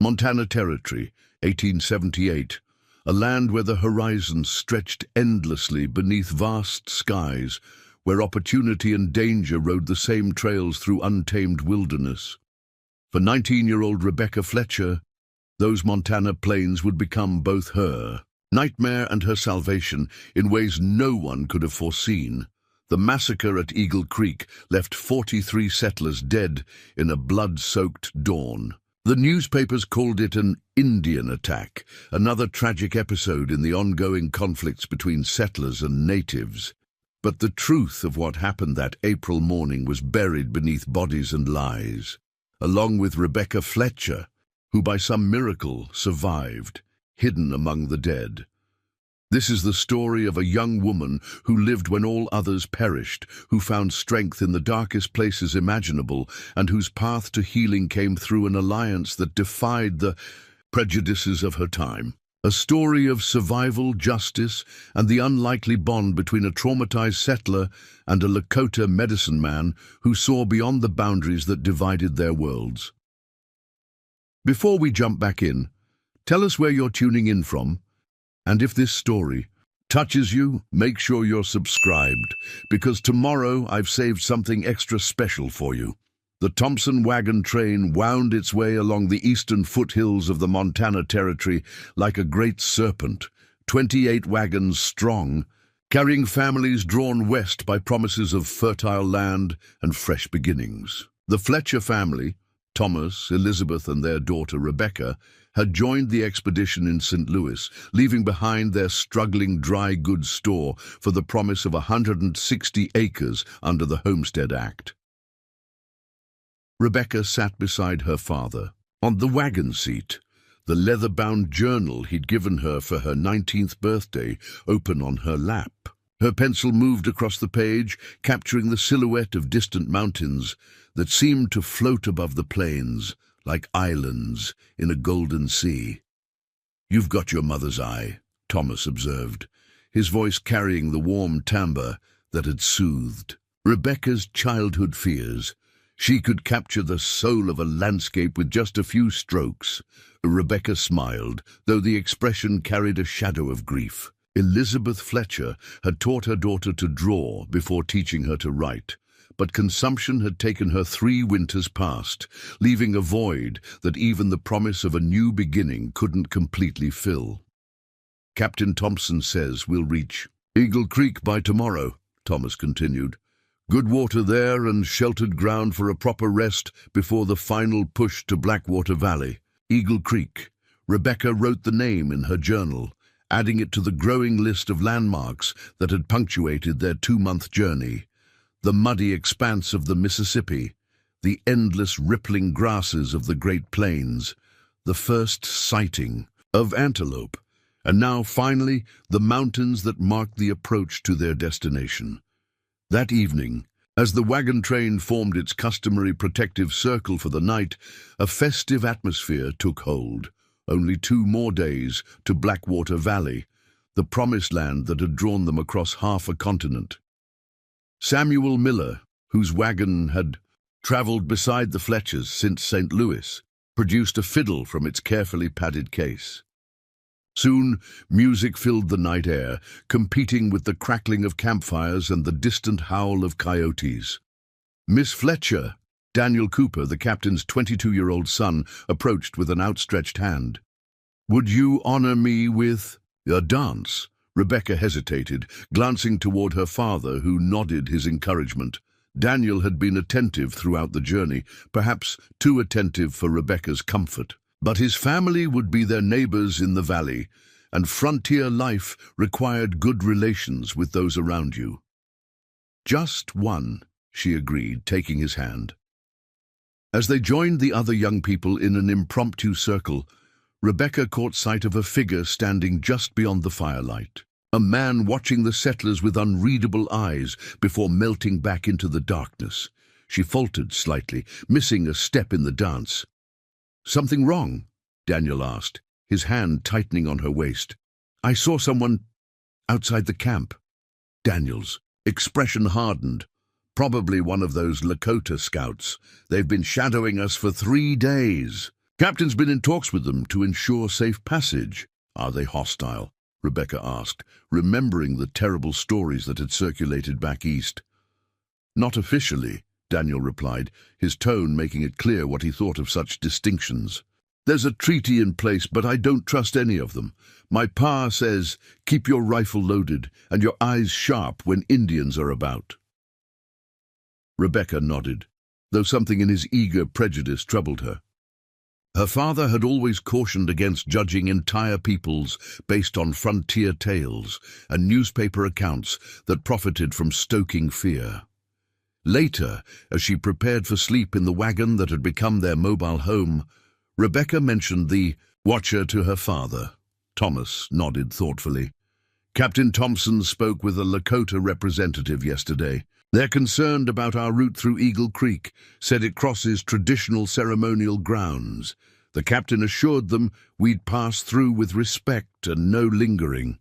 Montana Territory, 1878, a land where the horizon stretched endlessly beneath vast skies, where opportunity and danger rode the same trails through untamed wilderness. For 19-year-old Rebecca Fletcher, those Montana plains would become both her nightmare and her salvation in ways no one could have foreseen. The massacre at Eagle Creek left 43 settlers dead in a blood-soaked dawn. The newspapers called it an Indian attack, another tragic episode in the ongoing conflicts between settlers and natives. But the truth of what happened that April morning was buried beneath bodies and lies, along with Rebecca Fletcher, who by some miracle survived, hidden among the dead. This is the story of a young woman who lived when all others perished, who found strength in the darkest places imaginable, and whose path to healing came through an alliance that defied the prejudices of her time. A story of survival, justice, and the unlikely bond between a traumatized settler and a Lakota medicine man who saw beyond the boundaries that divided their worlds. Before we jump back in, tell us where you're tuning in from. And if this story touches you, make sure you're subscribed, because tomorrow I've saved something extra special for you. The Thompson wagon train wound its way along the eastern foothills of the Montana Territory like a great serpent, 28 wagons strong, carrying families drawn west by promises of fertile land and fresh beginnings. The Fletcher family, Thomas, Elizabeth, and their daughter Rebecca, had joined the expedition in St. Louis, leaving behind their struggling dry goods store for the promise of 160 acres under the Homestead Act. Rebecca sat beside her father, on the wagon seat, the leather-bound journal he'd given her for her 19th birthday open on her lap. Her pencil moved across the page, capturing the silhouette of distant mountains that seemed to float above the plains, like islands in a golden sea. "You've got your mother's eye," Thomas observed, his voice carrying the warm timbre that had soothed Rebecca's childhood fears. She could capture the soul of a landscape with just a few strokes. Rebecca smiled, though the expression carried a shadow of grief. Elizabeth Fletcher had taught her daughter to draw before teaching her to write, but consumption had taken her 3 winters past, leaving a void that even the promise of a new beginning couldn't completely fill. "Captain Thompson says we'll reach Eagle Creek by tomorrow," Thomas continued. "Good water there and sheltered ground for a proper rest before the final push to Blackwater Valley. Eagle Creek." Rebecca wrote the name in her journal, adding it to the growing list of landmarks that had punctuated their 2-month journey. The muddy expanse of the Mississippi, the endless rippling grasses of the Great Plains, the first sighting of antelope, and now finally the mountains that marked the approach to their destination. That evening, as the wagon train formed its customary protective circle for the night, a festive atmosphere took hold. Only 2 more days to Blackwater Valley, the promised land that had drawn them across half a continent. Samuel Miller, whose wagon had traveled beside the Fletchers since St. Louis, produced a fiddle from its carefully padded case. Soon, music filled the night air, competing with the crackling of campfires and the distant howl of coyotes. Miss Fletcher, Daniel Cooper, the captain's 22-year-old son, approached with an outstretched hand. "Would you honor me with a dance?" Rebecca hesitated, glancing toward her father, who nodded his encouragement. Daniel had been attentive throughout the journey, perhaps too attentive for Rebecca's comfort. But his family would be their neighbors in the valley, and frontier life required good relations with those around you. "Just one," she agreed, taking his hand. As they joined the other young people in an impromptu circle, Rebecca caught sight of a figure standing just beyond the firelight, a man watching the settlers with unreadable eyes before melting back into the darkness. She faltered slightly, missing a step in the dance. "Something wrong?" Daniel asked, his hand tightening on her waist. "I saw someone outside the camp." Daniel's expression hardened. "Probably one of those Lakota scouts. They've been shadowing us for 3 days." Captain's been in talks with them to ensure safe passage. Are they hostile? Rebecca asked, remembering the terrible stories that had circulated back east. Not officially, Daniel replied, his tone making it clear what he thought of such distinctions. There's a treaty in place, but I don't trust any of them. My pa says, keep your rifle loaded and your eyes sharp when Indians are about. Rebecca nodded, though something in his eager prejudice troubled her. Her father had always cautioned against judging entire peoples based on frontier tales and newspaper accounts that profited from stoking fear. Later, as she prepared for sleep in the wagon that had become their mobile home, Rebecca mentioned the watcher to her father. Thomas nodded thoughtfully. Captain Thompson spoke with a Lakota representative yesterday. They're concerned about our route through Eagle Creek, said it crosses traditional ceremonial grounds. The captain assured them we'd pass through with respect and no lingering.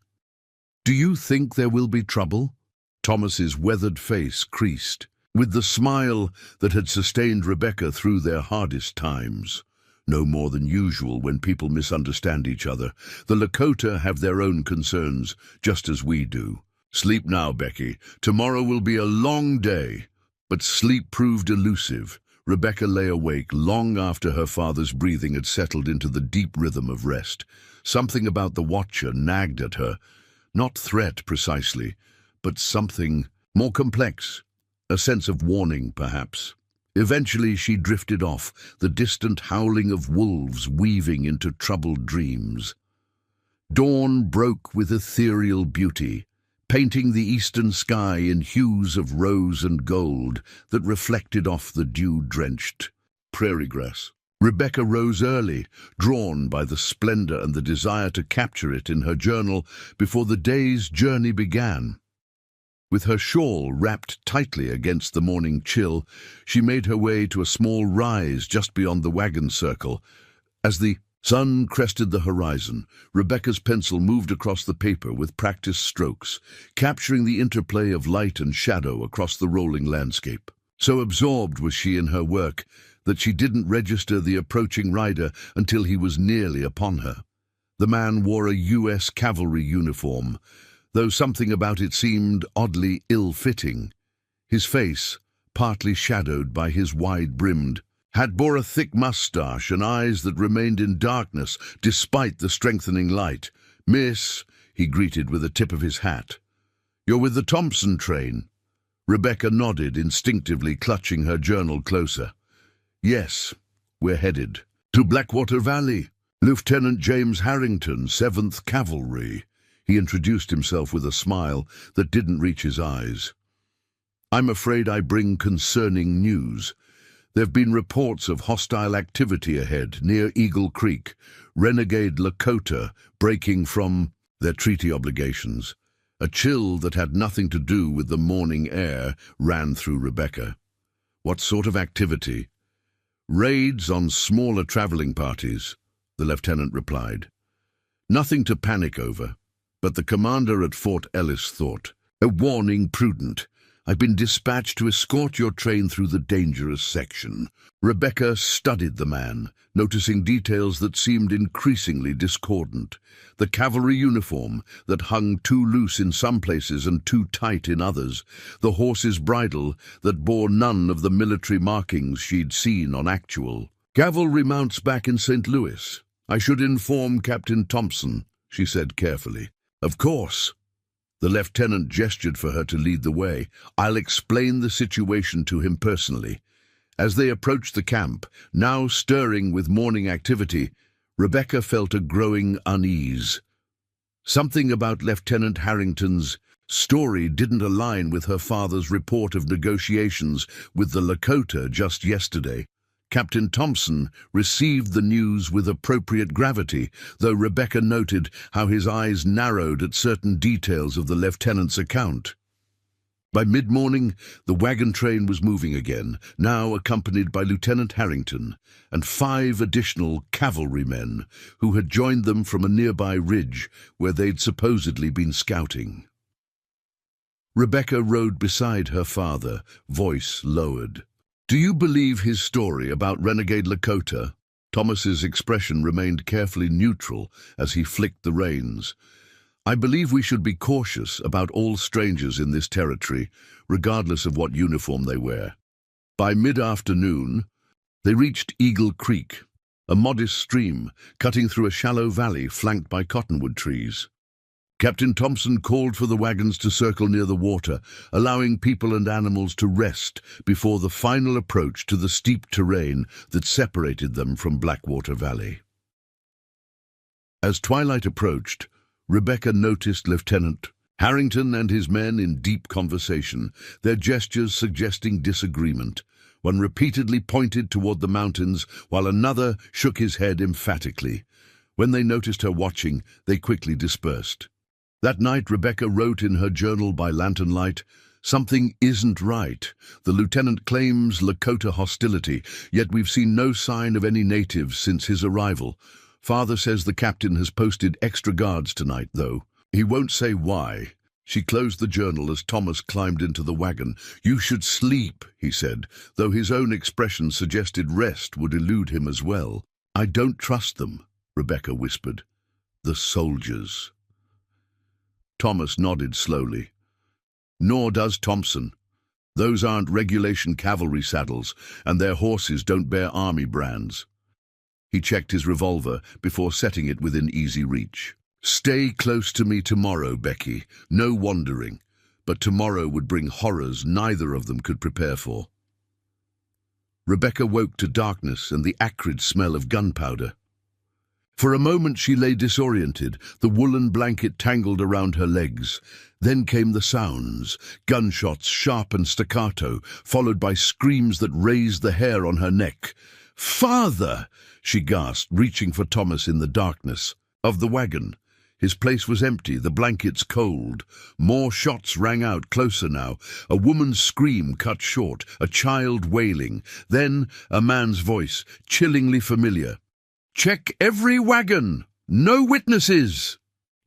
Do you think there will be trouble? Thomas's weathered face creased, with the smile that had sustained Rebecca through their hardest times. No more than usual when people misunderstand each other. The Lakota have their own concerns, just as we do. Sleep now, Becky. Tomorrow will be a long day. But sleep proved elusive. Rebecca lay awake long after her father's breathing had settled into the deep rhythm of rest. Something about the watcher nagged at her. Not threat, precisely, but something more complex. A sense of warning, perhaps. Eventually she drifted off, the distant howling of wolves weaving into troubled dreams. Dawn broke with ethereal beauty, painting the eastern sky in hues of rose and gold that reflected off the dew-drenched prairie grass. Rebecca rose early, drawn by the splendor and the desire to capture it in her journal before the day's journey began. With her shawl wrapped tightly against the morning chill, she made her way to a small rise just beyond the wagon circle. As the sun crested the horizon, Rebecca's pencil moved across the paper with practiced strokes, capturing the interplay of light and shadow across the rolling landscape. So absorbed was she in her work that she didn't register the approaching rider until he was nearly upon her. The man wore a U.S. cavalry uniform, though something about it seemed oddly ill-fitting. His face, partly shadowed by his wide-brimmed hat, bore a thick mustache and eyes that remained in darkness despite the strengthening light. "Miss," he greeted with a tip of his hat. "You're with the Thompson train?" Rebecca nodded, instinctively clutching her journal closer. "Yes, we're headed to Blackwater Valley. Lieutenant James Harrington, 7th Cavalry." He introduced himself with a smile that didn't reach his eyes. "I'm afraid I bring concerning news. There've been reports of hostile activity ahead near Eagle Creek, renegade Lakota breaking from their treaty obligations." A chill that had nothing to do with the morning air ran through Rebecca. "What sort of activity?" "Raids on smaller traveling parties," the lieutenant replied. "Nothing to panic over. But the commander at Fort Ellis thought, a warning prudent. I've been dispatched to escort your train through the dangerous section." Rebecca studied the man, noticing details that seemed increasingly discordant. The cavalry uniform that hung too loose in some places and too tight in others. The horse's bridle that bore none of the military markings she'd seen on actual cavalry mounts back in St. Louis. "I should inform Captain Thompson," she said carefully. "Of course." The lieutenant gestured for her to lead the way. "I'll explain the situation to him personally." As they approached the camp, now stirring with morning activity, Rebecca felt a growing unease. Something about Lieutenant Harrington's story didn't align with her father's report of negotiations with the Lakota just yesterday. Captain Thompson received the news with appropriate gravity, though Rebecca noted how his eyes narrowed at certain details of the lieutenant's account. By mid-morning, the wagon train was moving again, now accompanied by Lieutenant Harrington and 5 additional cavalrymen who had joined them from a nearby ridge where they'd supposedly been scouting. Rebecca rode beside her father, voice lowered. "Do you believe his story about renegade Lakota?" Thomas's expression remained carefully neutral as he flicked the reins. "I believe we should be cautious about all strangers in this territory, regardless of what uniform they wear." By mid-afternoon, they reached Eagle Creek, a modest stream cutting through a shallow valley flanked by cottonwood trees. Captain Thompson called for the wagons to circle near the water, allowing people and animals to rest before the final approach to the steep terrain that separated them from Blackwater Valley. As twilight approached, Rebecca noticed Lieutenant Harrington and his men in deep conversation, their gestures suggesting disagreement. One repeatedly pointed toward the mountains, while another shook his head emphatically. When they noticed her watching, they quickly dispersed. That night, Rebecca wrote in her journal by lantern light, "Something isn't right. The lieutenant claims Lakota hostility, yet we've seen no sign of any natives since his arrival. Father says the captain has posted extra guards tonight, though. He won't say why." She closed the journal as Thomas climbed into the wagon. "You should sleep," he said, though his own expression suggested rest would elude him as well. "I don't trust them," Rebecca whispered. "The soldiers." Thomas nodded slowly. "Nor does Thompson. Those aren't regulation cavalry saddles, and their horses don't bear army brands." He checked his revolver before setting it within easy reach. "Stay close to me tomorrow, Becky. No wandering. But tomorrow would bring horrors neither of them could prepare for." Rebecca woke to darkness and the acrid smell of gunpowder. For a moment she lay disoriented, the woolen blanket tangled around her legs. Then came the sounds, gunshots sharp and staccato, followed by screams that raised the hair on her neck. "Father!" she gasped, reaching for Thomas in the darkness. Of the wagon. His place was empty, the blankets cold. More shots rang out, closer now. A woman's scream cut short, a child wailing. Then a man's voice, chillingly familiar. "Check every wagon! No witnesses!"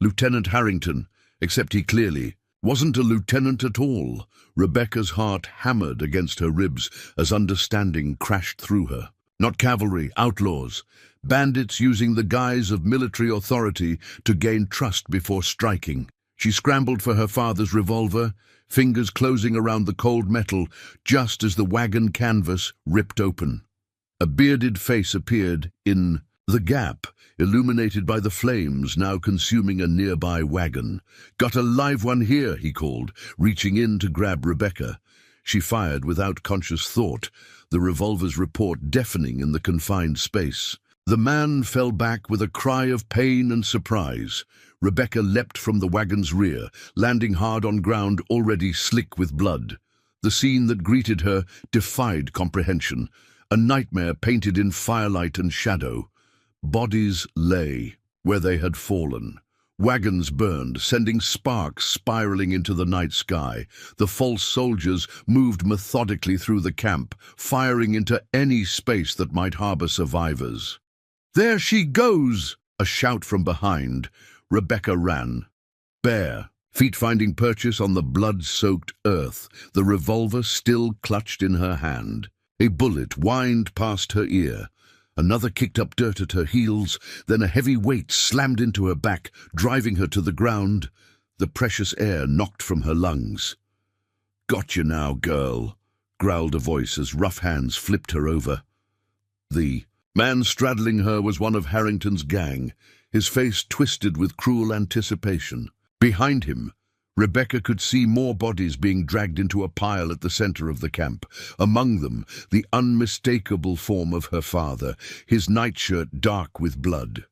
Lieutenant Harrington, except he clearly wasn't a lieutenant at all. Rebecca's heart hammered against her ribs as understanding crashed through her. Not cavalry, outlaws. Bandits using the guise of military authority to gain trust before striking. She scrambled for her father's revolver, fingers closing around the cold metal just as the wagon canvas ripped open. A bearded face appeared in the gap, illuminated by the flames now consuming a nearby wagon. "Got a live one here," he called, reaching in to grab Rebecca. She fired without conscious thought, the revolver's report deafening in the confined space. The man fell back with a cry of pain and surprise. Rebecca leapt from the wagon's rear, landing hard on ground already slick with blood. The scene that greeted her defied comprehension, a nightmare painted in firelight and shadow. Bodies lay where they had fallen. Wagons burned, sending sparks spiraling into the night sky. The false soldiers moved methodically through the camp, firing into any space that might harbor survivors. "There she goes!" A shout from behind. Rebecca ran. Bare, feet finding purchase on the blood-soaked earth, the revolver still clutched in her hand. A bullet whined past her ear. Another kicked up dirt at her heels, then a heavy weight slammed into her back, driving her to the ground. The precious air knocked from her lungs. "Got you now, girl," growled a voice as rough hands flipped her over. The man straddling her was one of Harrington's gang, his face twisted with cruel anticipation. Behind him, Rebecca could see more bodies being dragged into a pile at the center of the camp. Among them, the unmistakable form of her father, his nightshirt dark with blood.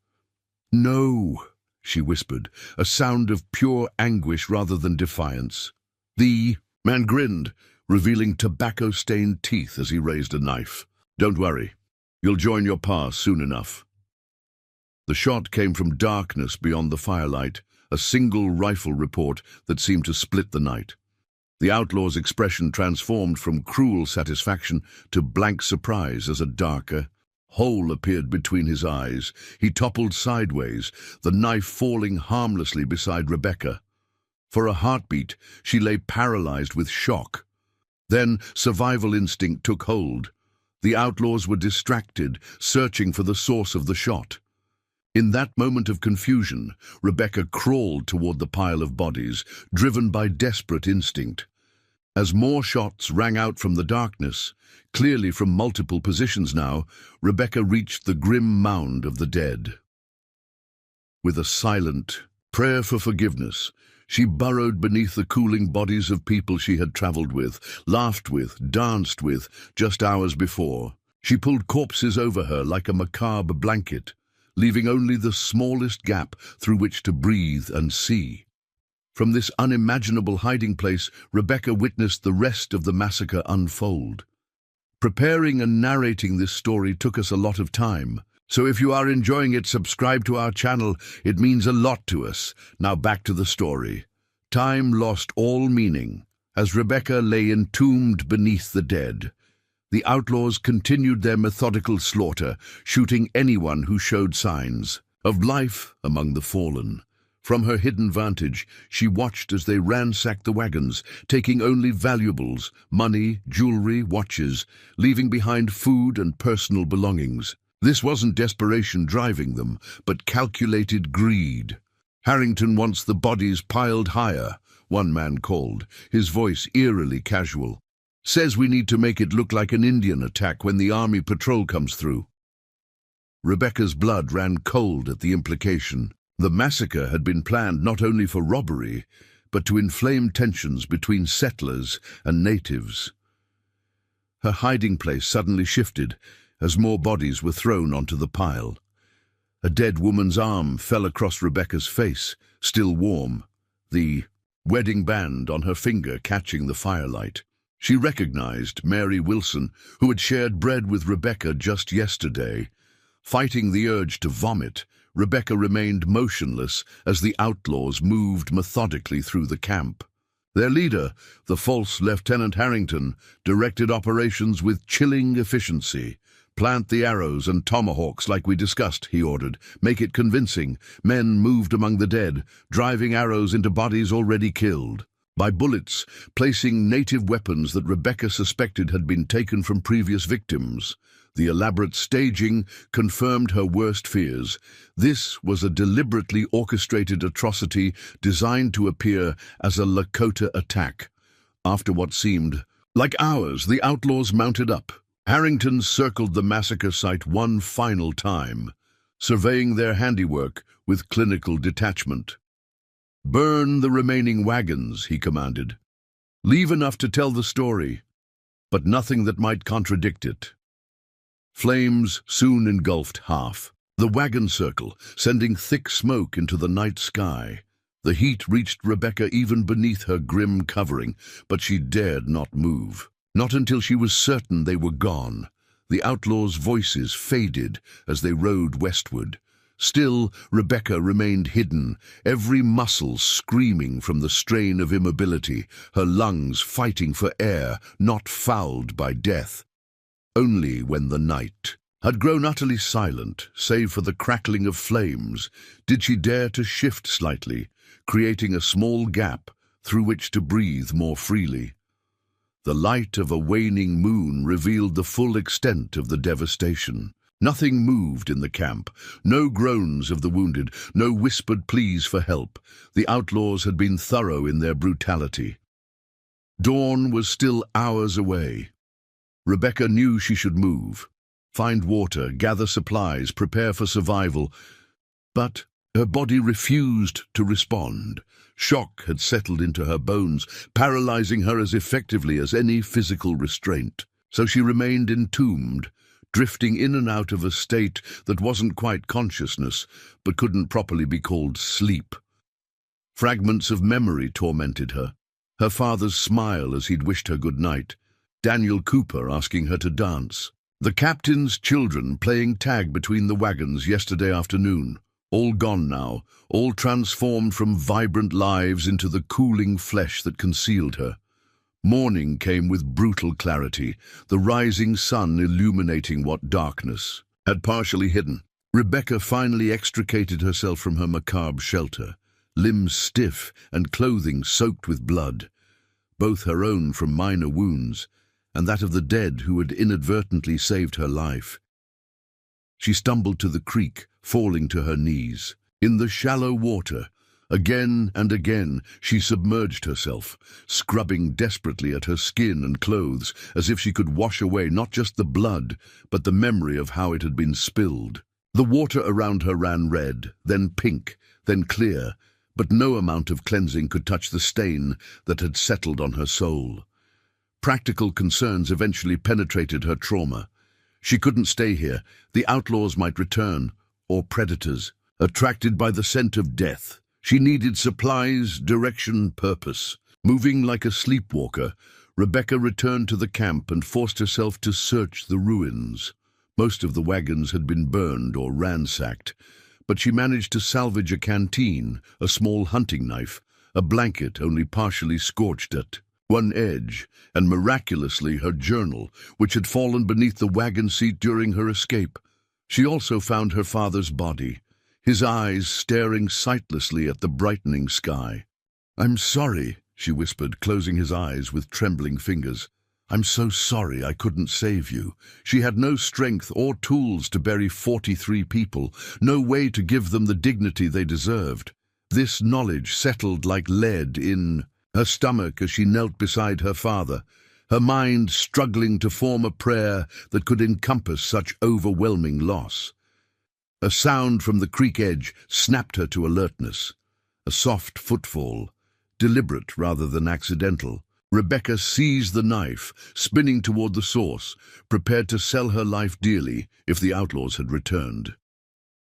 "No," she whispered, a sound of pure anguish rather than defiance. The man grinned, revealing tobacco-stained teeth as he raised a knife. "Don't worry. You'll join your pa soon enough." The shot came from darkness beyond the firelight, a single rifle report that seemed to split the night. The outlaw's expression transformed from cruel satisfaction to blank surprise as a darker hole appeared between his eyes. He toppled sideways, the knife falling harmlessly beside Rebecca. For a heartbeat, she lay paralyzed with shock. Then survival instinct took hold. The outlaws were distracted, searching for the source of the shot. In that moment of confusion, Rebecca crawled toward the pile of bodies, driven by desperate instinct. As more shots rang out from the darkness, clearly from multiple positions now, Rebecca reached the grim mound of the dead. With a silent prayer for forgiveness, she burrowed beneath the cooling bodies of people she had traveled with, laughed with, danced with, just hours before. She pulled corpses over her like a macabre blanket, leaving only the smallest gap through which to breathe and see. From this unimaginable hiding place, Rebecca witnessed the rest of the massacre unfold. Preparing and narrating this story took us a lot of time, so if you are enjoying it, subscribe to our channel. It means a lot to us. Now back to the story. Time lost all meaning. As Rebecca lay entombed beneath the dead, the outlaws continued their methodical slaughter, shooting anyone who showed signs of life among the fallen. From her hidden vantage, she watched as they ransacked the wagons, taking only valuables, money, jewelry, watches, leaving behind food and personal belongings. This wasn't desperation driving them, but calculated greed. "Harrington wants the bodies piled higher," one man called, his voice eerily casual. "Says we need to make it look like an Indian attack when the army patrol comes through." Rebecca's blood ran cold at the implication. The massacre had been planned not only for robbery, but to inflame tensions between settlers and natives. Her hiding place suddenly shifted as more bodies were thrown onto the pile. A dead woman's arm fell across Rebecca's face, still warm, the wedding band on her finger catching the firelight. She recognized Mary Wilson, who had shared bread with Rebecca just yesterday. Fighting the urge to vomit, Rebecca remained motionless as the outlaws moved methodically through the camp. Their leader, the false Lieutenant Harrington, directed operations with chilling efficiency. "Plant the arrows and tomahawks like we discussed," he ordered. "Make it convincing." Men moved among the dead, driving arrows into bodies already killed. By bullets, placing native weapons that Rebecca suspected had been taken from previous victims. The elaborate staging confirmed her worst fears. This was a deliberately orchestrated atrocity designed to appear as a Lakota attack. After what seemed like hours, the outlaws mounted up. Harrington circled the massacre site one final time, surveying their handiwork with clinical detachment. "Burn the remaining wagons," he commanded. "Leave enough to tell the story, but nothing that might contradict it." Flames soon engulfed half the wagon circle, sending thick smoke into the night sky. The heat reached Rebecca even beneath her grim covering, but she dared not move. Not until she was certain they were gone. The outlaws' voices faded as they rode westward. Still, Rebecca remained hidden, every muscle screaming from the strain of immobility, her lungs fighting for air, not fouled by death. Only when the night had grown utterly silent, save for the crackling of flames, did she dare to shift slightly, creating a small gap through which to breathe more freely. The light of a waning moon revealed the full extent of the devastation. Nothing moved in the camp, no groans of the wounded, no whispered pleas for help. The outlaws had been thorough in their brutality. Dawn was still hours away. Rebecca knew she should move, find water, gather supplies, prepare for survival. But her body refused to respond. Shock had settled into her bones, paralyzing her as effectively as any physical restraint. So she remained entombed, drifting in and out of a state that wasn't quite consciousness, but couldn't properly be called sleep. Fragments of memory tormented her. Her father's smile as he'd wished her good night. Daniel Cooper asking her to dance. The captain's children playing tag between the wagons yesterday afternoon. All gone now, all transformed from vibrant lives into the cooling flesh that concealed her. Morning came with brutal clarity, the rising sun illuminating what darkness had partially hidden. Rebecca finally extricated herself from her macabre shelter, limbs stiff and clothing soaked with blood, both her own from minor wounds, and that of the dead who had inadvertently saved her life. She stumbled to the creek, falling to her knees. In the shallow water, again and again, she submerged herself, scrubbing desperately at her skin and clothes, as if she could wash away not just the blood, but the memory of how it had been spilled. The water around her ran red, then pink, then clear, but no amount of cleansing could touch the stain that had settled on her soul. Practical concerns eventually penetrated her trauma. She couldn't stay here. The outlaws might return, or predators. Attracted by the scent of death, she needed supplies, direction, purpose. Moving like a sleepwalker, Rebecca returned to the camp and forced herself to search the ruins. Most of the wagons had been burned or ransacked, but she managed to salvage a canteen, a small hunting knife, a blanket only partially scorched at one edge, and miraculously her journal, which had fallen beneath the wagon seat during her escape. She also found her father's body, his eyes staring sightlessly at the brightening sky. "I'm sorry," she whispered, closing his eyes with trembling fingers. "I'm so sorry I couldn't save you." She had no strength or tools to bury 43 people, no way to give them the dignity they deserved. This knowledge settled like lead in her stomach as she knelt beside her father, her mind struggling to form a prayer that could encompass such overwhelming loss. A sound from the creek edge snapped her to alertness. A soft footfall, deliberate rather than accidental. Rebecca seized the knife, spinning toward the source, prepared to sell her life dearly if the outlaws had returned.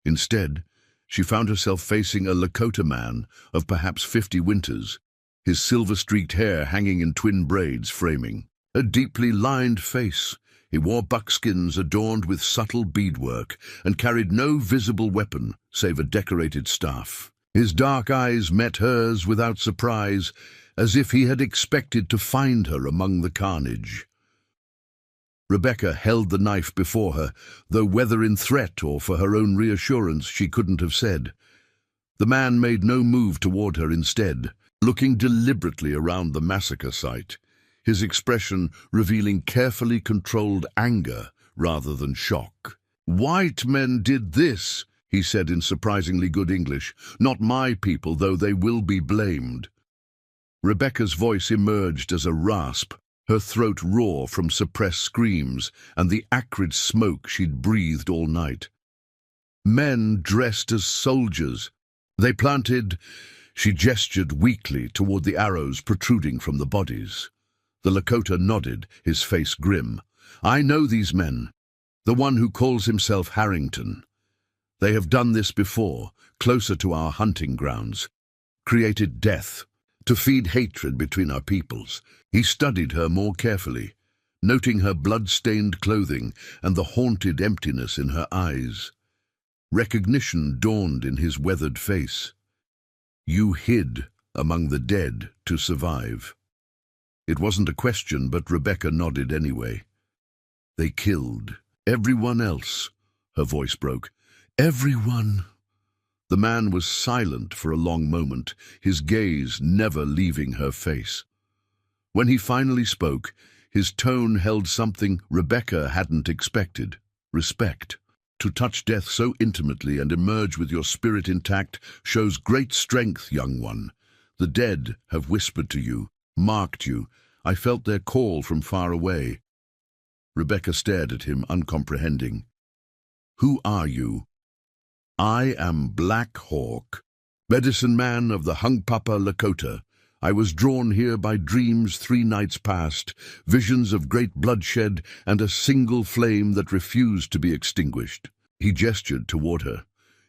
Instead, she found herself facing a Lakota man of perhaps 50 winters, his silver-streaked hair hanging in twin braids framing a deeply lined face. He wore buckskins adorned with subtle beadwork and carried no visible weapon save a decorated staff. His dark eyes met hers without surprise, as if he had expected to find her among the carnage. Rebecca held the knife before her, though whether in threat or for her own reassurance she couldn't have said. The man made no move toward her instead, looking deliberately around the massacre site, his expression revealing carefully controlled anger rather than shock. "White men did this," he said in surprisingly good English. "Not my people, though they will be blamed." Rebecca's voice emerged as a rasp, her throat raw from suppressed screams and the acrid smoke she'd breathed all night. "Men dressed as soldiers. They planted—" She gestured weakly toward the arrows protruding from the bodies. The Lakota nodded, his face grim. "I know these men. The one who calls himself Harrington. They have done this before, closer to our hunting grounds. Created death, to feed hatred between our peoples." He studied her more carefully, noting her blood-stained clothing and the haunted emptiness in her eyes. Recognition dawned in his weathered face. "You hid among the dead to survive." It wasn't a question, but Rebecca nodded anyway. "They killed everyone else," her voice broke. "Everyone." The man was silent for a long moment, his gaze never leaving her face. When he finally spoke, his tone held something Rebecca hadn't expected: respect. To touch death so intimately and emerge with your spirit intact shows great strength, young one. The dead have whispered to you, marked you. I felt their call from far away. Rebecca stared at him, uncomprehending. "Who are you?" "I am Black Hawk, medicine man of the Hunkpapa Lakota. I was drawn here by dreams 3 nights past, visions of great bloodshed and a single flame that refused to be extinguished." He gestured toward her.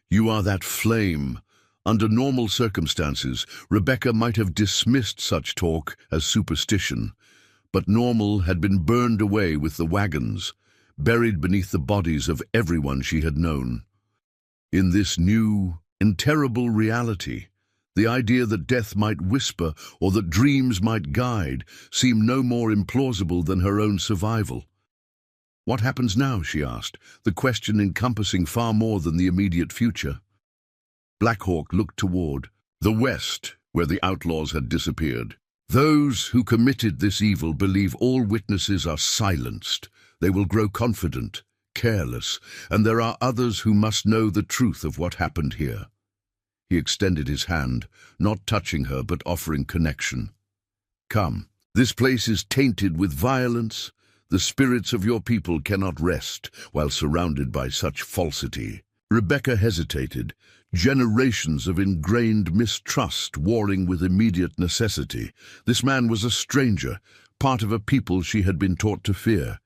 "You are that flame." Under normal circumstances, Rebecca might have dismissed such talk as superstition, but normal had been burned away with the wagons, buried beneath the bodies of everyone she had known. In this new and terrible reality, the idea that death might whisper or that dreams might guide seemed no more implausible than her own survival. "What happens now?" she asked, the question encompassing far more than the immediate future. Black Hawk looked toward the west, where the outlaws had disappeared. Those who committed this evil believe all witnesses are silenced. They will grow confident, careless, and there are others who must know the truth of what happened here. He extended his hand, not touching her but offering connection. Come, this place is tainted with violence. The spirits of your people cannot rest while surrounded by such falsity. Rebecca hesitated, generations of ingrained mistrust warring with immediate necessity. This man was a stranger, part of a people she had been taught to fear.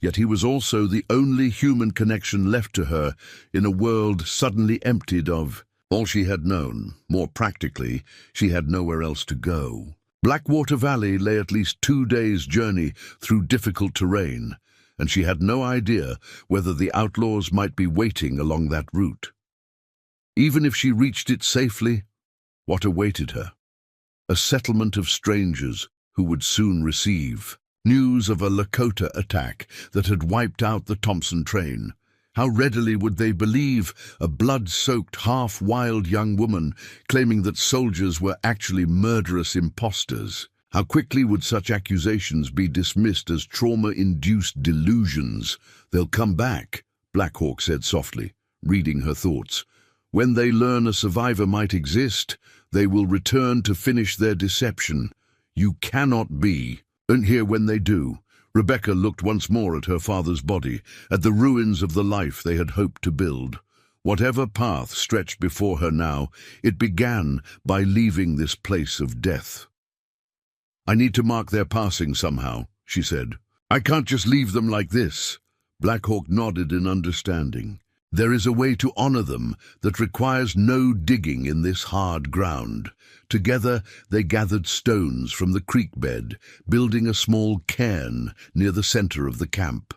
Yet he was also the only human connection left to her in a world suddenly emptied of all she had known. More practically, she had nowhere else to go. Blackwater Valley lay at least 2 days' journey through difficult terrain, and she had no idea whether the outlaws might be waiting along that route. Even if she reached it safely, what awaited her? A settlement of strangers who would soon receive news of a Lakota attack that had wiped out the Thompson train. How readily would they believe a blood-soaked, half-wild young woman claiming that soldiers were actually murderous imposters? How quickly would such accusations be dismissed as trauma-induced delusions? They'll come back, Black Hawk said softly, reading her thoughts. When they learn a survivor might exist, they will return to finish their deception. You cannot be. And here when they do. Rebecca looked once more at her father's body, at the ruins of the life they had hoped to build. Whatever path stretched before her now, it began by leaving this place of death. I need to mark their passing somehow, she said. I can't just leave them like this. Black Hawk nodded in understanding. There is a way to honor them that requires no digging in this hard ground. Together they gathered stones from the creek bed, building a small cairn near the center of the camp.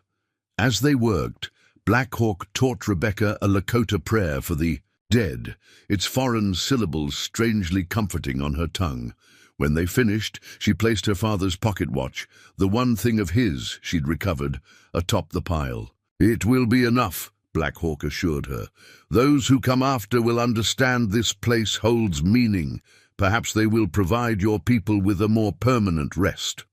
As they worked, Black Hawk taught Rebecca a Lakota prayer for the dead, its foreign syllables strangely comforting on her tongue. When they finished, she placed her father's pocket watch, the one thing of his she'd recovered, atop the pile. It will be enough, Black Hawk assured her. Those who come after will understand this place holds meaning. Perhaps they will provide your people with a more permanent rest.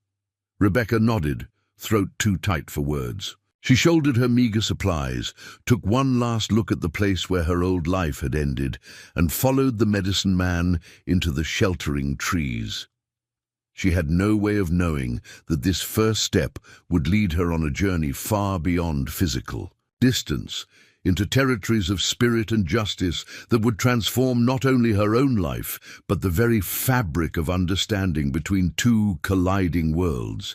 Rebecca nodded, throat too tight for words. She shouldered her meager supplies, took one last look at the place where her old life had ended, and followed the medicine man into the sheltering trees. She had no way of knowing that this first step would lead her on a journey far beyond physical distance, into territories of spirit and justice that would transform not only her own life, but the very fabric of understanding between two colliding worlds.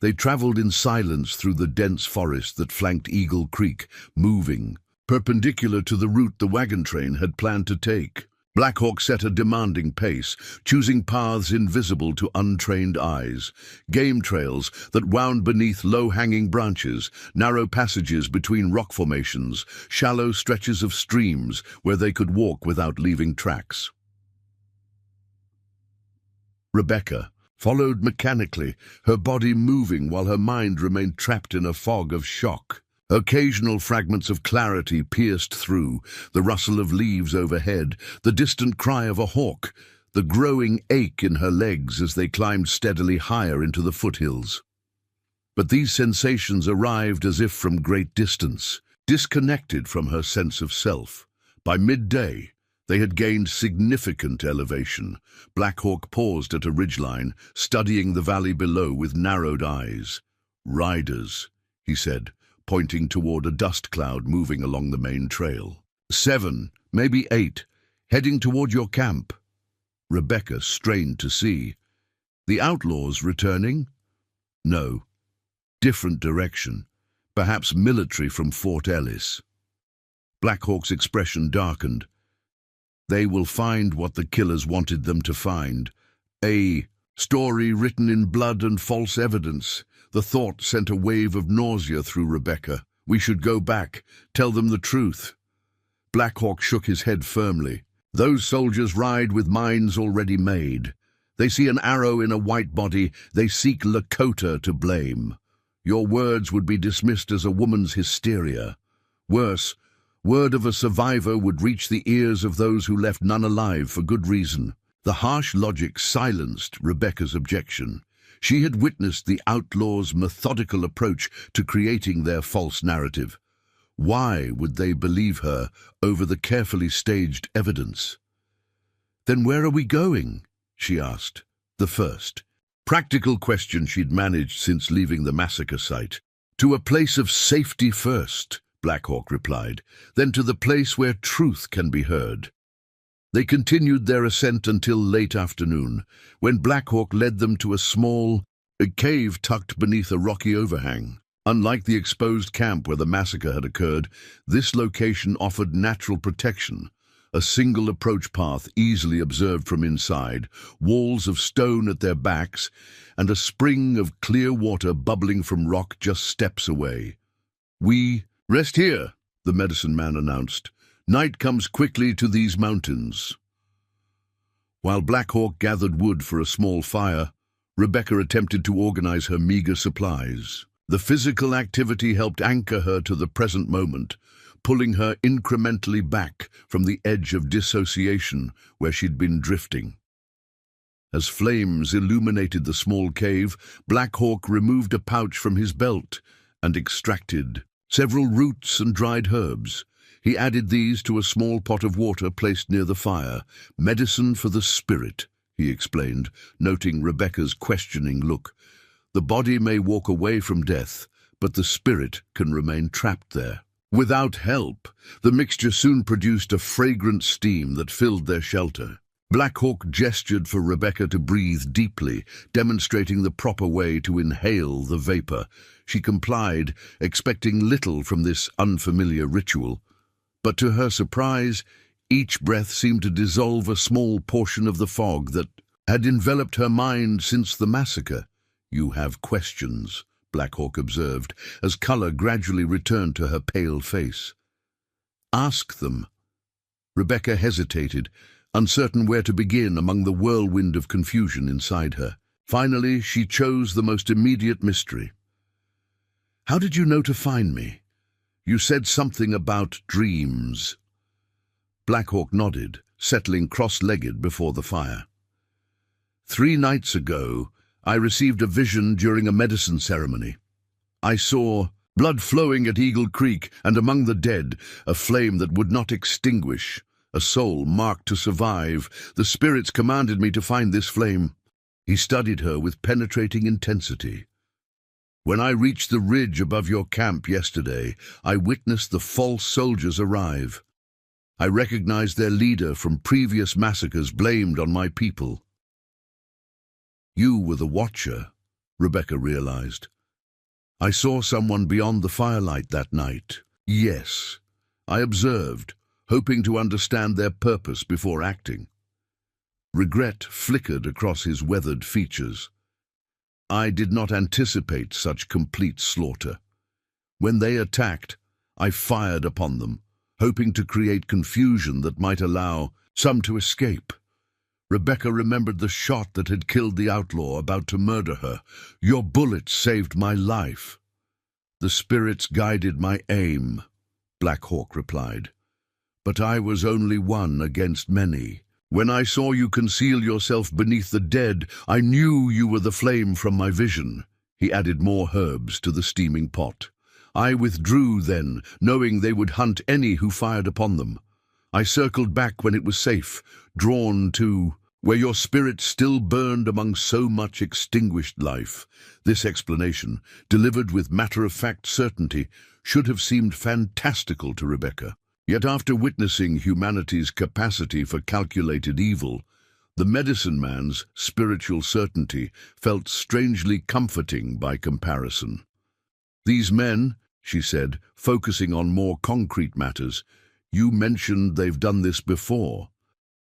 They traveled in silence through the dense forest that flanked Eagle Creek, moving perpendicular to the route the wagon train had planned to take. Black Hawk set a demanding pace, choosing paths invisible to untrained eyes, game trails that wound beneath low-hanging branches, narrow passages between rock formations, shallow stretches of streams where they could walk without leaving tracks. Rebecca followed mechanically, her body moving while her mind remained trapped in a fog of shock. Occasional fragments of clarity pierced through, the rustle of leaves overhead, the distant cry of a hawk, the growing ache in her legs as they climbed steadily higher into the foothills. But these sensations arrived as if from great distance, disconnected from her sense of self. By midday, they had gained significant elevation. Black Hawk paused at a ridgeline, studying the valley below with narrowed eyes. "Riders," he said, pointing toward a dust cloud moving along the main trail. 7, maybe 8, heading toward your camp. Rebecca strained to see. The outlaws returning? No. Different direction. Perhaps military from Fort Ellis. Black Hawk's expression darkened. They will find what the killers wanted them to find. A story written in blood and false evidence. The thought sent a wave of nausea through Rebecca. We should go back, tell them the truth. Black Hawk shook his head firmly. Those soldiers ride with minds already made. They see an arrow in a white body, they seek Lakota to blame. Your words would be dismissed as a woman's hysteria. Worse, word of a survivor would reach the ears of those who left none alive for good reason. The harsh logic silenced Rebecca's objection. She had witnessed the outlaws' methodical approach to creating their false narrative. Why would they believe her over the carefully staged evidence? "Then where are we going?" she asked. The first practical question she'd managed since leaving the massacre site. "To a place of safety first," Black Hawk replied, "then to the place where truth can be heard." They continued their ascent until late afternoon, when Black Hawk led them to a cave tucked beneath a rocky overhang. Unlike the exposed camp where the massacre had occurred, this location offered natural protection. A single approach path easily observed from inside, walls of stone at their backs, and a spring of clear water bubbling from rock just steps away. "We rest here," the medicine man announced. "Night comes quickly to these mountains." While Black Hawk gathered wood for a small fire, Rebecca attempted to organize her meager supplies. The physical activity helped anchor her to the present moment, pulling her incrementally back from the edge of dissociation where she'd been drifting. As flames illuminated the small cave, Black Hawk removed a pouch from his belt and extracted several roots and dried herbs. He added these to a small pot of water placed near the fire. "Medicine for the spirit," he explained, noting Rebecca's questioning look. "The body may walk away from death, but the spirit can remain trapped there." Without help, the mixture soon produced a fragrant steam that filled their shelter. Black Hawk gestured for Rebecca to breathe deeply, demonstrating the proper way to inhale the vapor. She complied, expecting little from this unfamiliar ritual. But to her surprise, each breath seemed to dissolve a small portion of the fog that had enveloped her mind since the massacre. "You have questions," Black Hawk observed, as color gradually returned to her pale face. "Ask them." Rebecca hesitated, uncertain where to begin among the whirlwind of confusion inside her. Finally, she chose the most immediate mystery. "How did you know to find me? You said something about dreams." Black Hawk nodded, settling cross-legged before the fire. 3 nights ago, I received a vision during a medicine ceremony. I saw blood flowing at Eagle Creek, and among the dead, a flame that would not extinguish, a soul marked to survive. The spirits commanded me to find this flame. He studied her with penetrating intensity. "When I reached the ridge above your camp yesterday, I witnessed the false soldiers arrive. I recognized their leader from previous massacres blamed on my people." "You were the Watcher," Rebecca realized. "I saw someone beyond the firelight that night." "Yes." I observed, hoping to understand their purpose before acting. Regret flickered across his weathered features. "I did not anticipate such complete slaughter. When they attacked, I fired upon them, hoping to create confusion that might allow some to escape." Rebecca remembered the shot that had killed the outlaw about to murder her. "Your bullet saved my life." "The spirits guided my aim," Black Hawk replied. "But I was only one against many. When I saw you conceal yourself beneath the dead, I knew you were the flame from my vision." He added more herbs to the steaming pot. "I withdrew then, knowing they would hunt any who fired upon them. I circled back when it was safe, drawn to where your spirit still burned among so much extinguished life." This explanation, delivered with matter-of-fact certainty, should have seemed fantastical to Rebecca. Yet after witnessing humanity's capacity for calculated evil, the medicine man's spiritual certainty felt strangely comforting by comparison. "These men," she said, focusing on more concrete matters, "you mentioned they've done this before."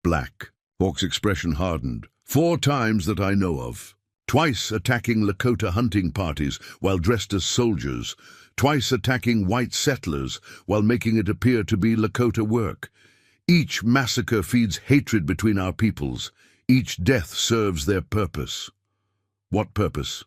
Black Hawk's expression hardened. 4 times that I know of. Twice attacking Lakota hunting parties while dressed as soldiers. Twice attacking white settlers while making it appear to be Lakota work. Each massacre feeds hatred between our peoples. Each death serves their purpose." "What purpose?"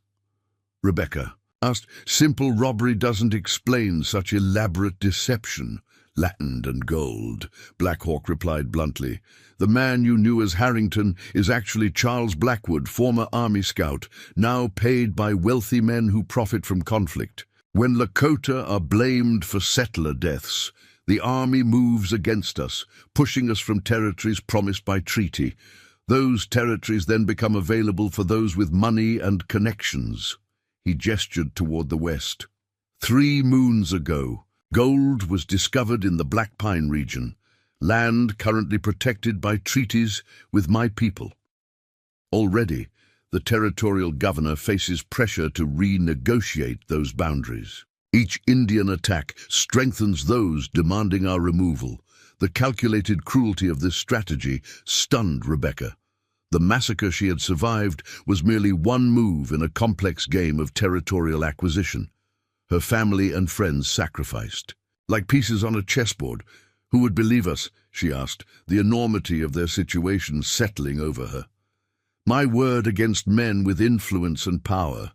Rebecca asked. "Simple robbery doesn't explain such elaborate deception," "Land and gold," Black Hawk replied bluntly. "The man you knew as Harrington is actually Charles Blackwood, former Army scout, now paid by wealthy men who profit from conflict. When Lakota are blamed for settler deaths, the Army moves against us, pushing us from territories promised by treaty. Those territories then become available for those with money and connections." He gestured toward the west. 3 moons ago, gold was discovered in the Black Pine region, land currently protected by treaties with my people. Already, the territorial governor faces pressure to renegotiate those boundaries. Each Indian attack strengthens those demanding our removal. The calculated cruelty of this strategy stunned Rebecca. The massacre she had survived was merely one move in a complex game of territorial acquisition. Her family and friends sacrificed. Like pieces on a chessboard. Who would believe us, she asked, the enormity of their situation settling over her. My word against men with influence and power.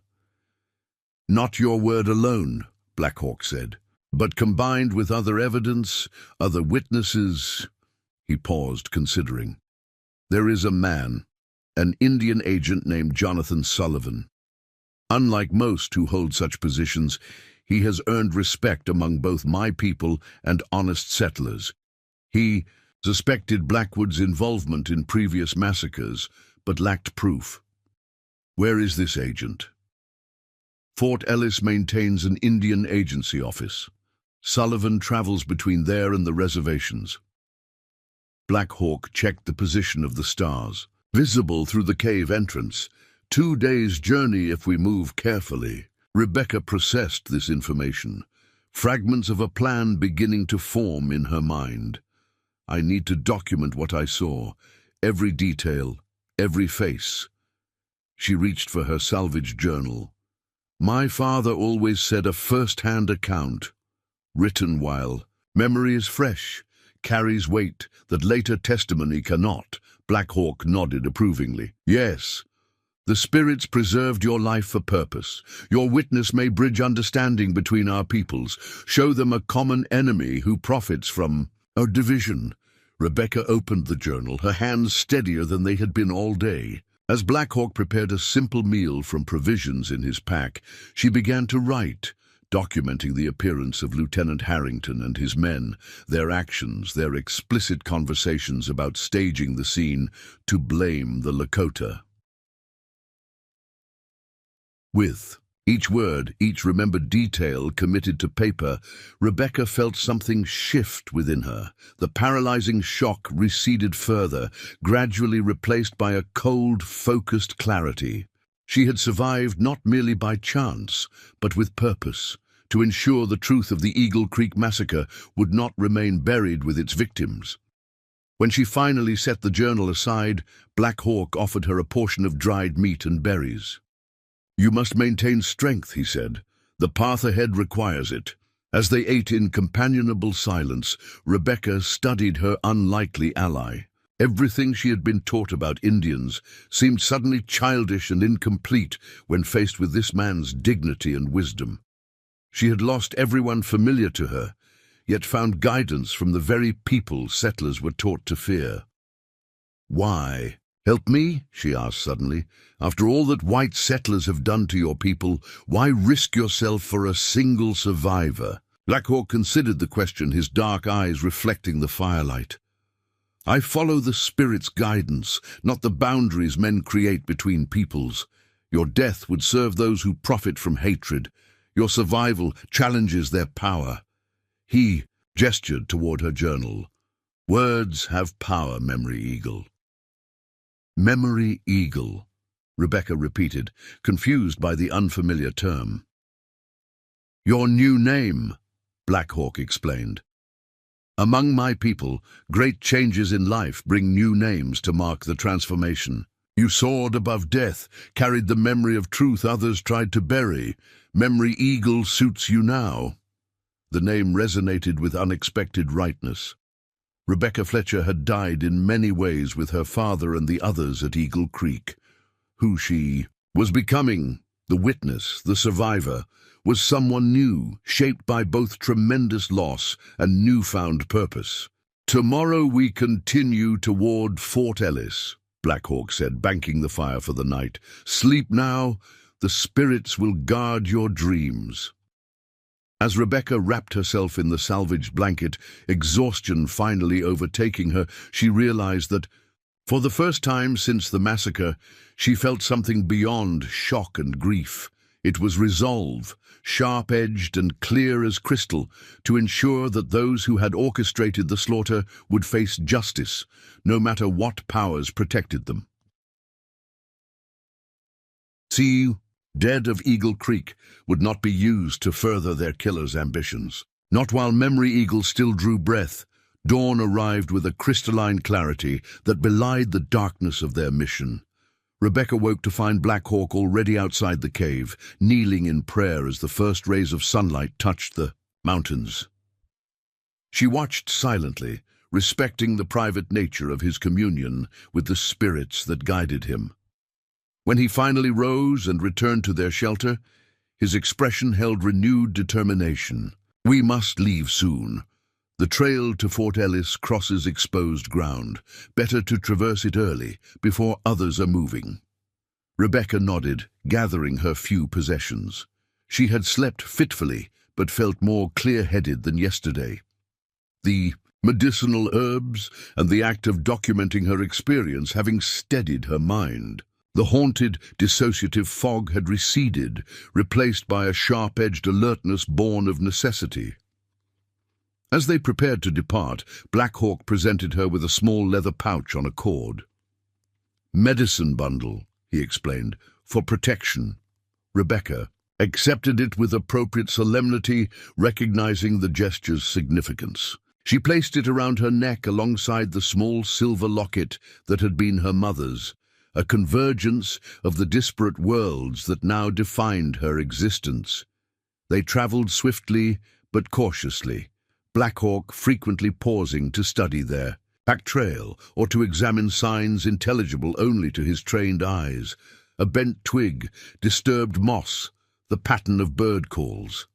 Not your word alone, Black Hawk said, but combined with other evidence, other witnesses. He paused, considering. There is a man, an Indian agent named Jonathan Sullivan. Unlike most who hold such positions, he has earned respect among both my people and honest settlers. He suspected Blackwood's involvement in previous massacres, but lacked proof. Where is this agent? Fort Ellis maintains an Indian agency office. Sullivan travels between there and the reservations. Black Hawk checked the position of the stars, visible through the cave entrance. 2 days' journey if we move carefully. Rebecca processed this information, fragments of a plan beginning to form in her mind. I need to document what I saw, every detail, every face. She reached for her salvage journal. My father always said a first-hand account, written while memory is fresh, carries weight that later testimony cannot. Black Hawk nodded approvingly. Yes. The spirits preserved your life for purpose. Your witness may bridge understanding between our peoples, show them a common enemy who profits from our division. Rebecca opened the journal, her hands steadier than they had been all day. As Black Hawk prepared a simple meal from provisions in his pack, she began to write, documenting the appearance of Lieutenant Harrington and his men, their actions, their explicit conversations about staging the scene to blame the Lakota. With each word, each remembered detail committed to paper, Rebecca felt something shift within her. The paralyzing shock receded further, gradually replaced by a cold, focused clarity. She had survived not merely by chance, but with purpose, to ensure the truth of the Eagle Creek massacre would not remain buried with its victims. When she finally set the journal aside, Black Hawk offered her a portion of dried meat and berries. You must maintain strength, he said. The path ahead requires it. As they ate in companionable silence, Rebecca studied her unlikely ally. Everything she had been taught about Indians seemed suddenly childish and incomplete when faced with this man's dignity and wisdom. She had lost everyone familiar to her, yet found guidance from the very people settlers were taught to fear. Why? Help me? She asked suddenly. After all that white settlers have done to your people, why risk yourself for a single survivor? Black Hawk considered the question, his dark eyes reflecting the firelight. I follow the spirit's guidance, not the boundaries men create between peoples. Your death would serve those who profit from hatred. Your survival challenges their power. He gestured toward her journal. Words have power, Memory Eagle. Memory Eagle, Rebecca repeated, confused by the unfamiliar term. Your new name, Black Hawk explained. Among my people, great changes in life bring new names to mark the transformation. You soared above death, carried the memory of truth others tried to bury. Memory Eagle suits you now. The name resonated with unexpected rightness. Rebecca Fletcher had died in many ways with her father and the others at Eagle Creek. Who she was becoming, the witness, the survivor, was someone new, shaped by both tremendous loss and newfound purpose. "Tomorrow we continue toward Fort Ellis," Black Hawk said, banking the fire for the night. "Sleep now, the spirits will guard your dreams." As Rebecca wrapped herself in the salvaged blanket, exhaustion finally overtaking her, she realized that, for the first time since the massacre, she felt something beyond shock and grief. It was resolve, sharp-edged and clear as crystal, to ensure that those who had orchestrated the slaughter would face justice, no matter what powers protected them. See, dead of Eagle Creek would not be used to further their killers' ambitions. Not while Memory Eagle still drew breath. Dawn arrived with a crystalline clarity that belied the darkness of their mission. Rebecca woke to find Black Hawk already outside the cave, kneeling in prayer as the first rays of sunlight touched the mountains. She watched silently, respecting the private nature of his communion with the spirits that guided him. When he finally rose and returned to their shelter, his expression held renewed determination. "We must leave soon. The trail to Fort Ellis crosses exposed ground. Better to traverse it early, before others are moving." Rebecca nodded, gathering her few possessions. She had slept fitfully, but felt more clear-headed than yesterday. The medicinal herbs and the act of documenting her experience having steadied her mind. The haunted, dissociative fog had receded, replaced by a sharp-edged alertness born of necessity. As they prepared to depart, Black Hawk presented her with a small leather pouch on a cord. "Medicine bundle," he explained, "for protection." Rebecca accepted it with appropriate solemnity, recognizing the gesture's significance. She placed it around her neck alongside the small silver locket that had been her mother's, a convergence of the disparate worlds that now defined her existence. They traveled swiftly but cautiously, Black Hawk frequently pausing to study their pack trail or to examine signs intelligible only to his trained eyes: a bent twig, disturbed moss, the pattern of bird calls.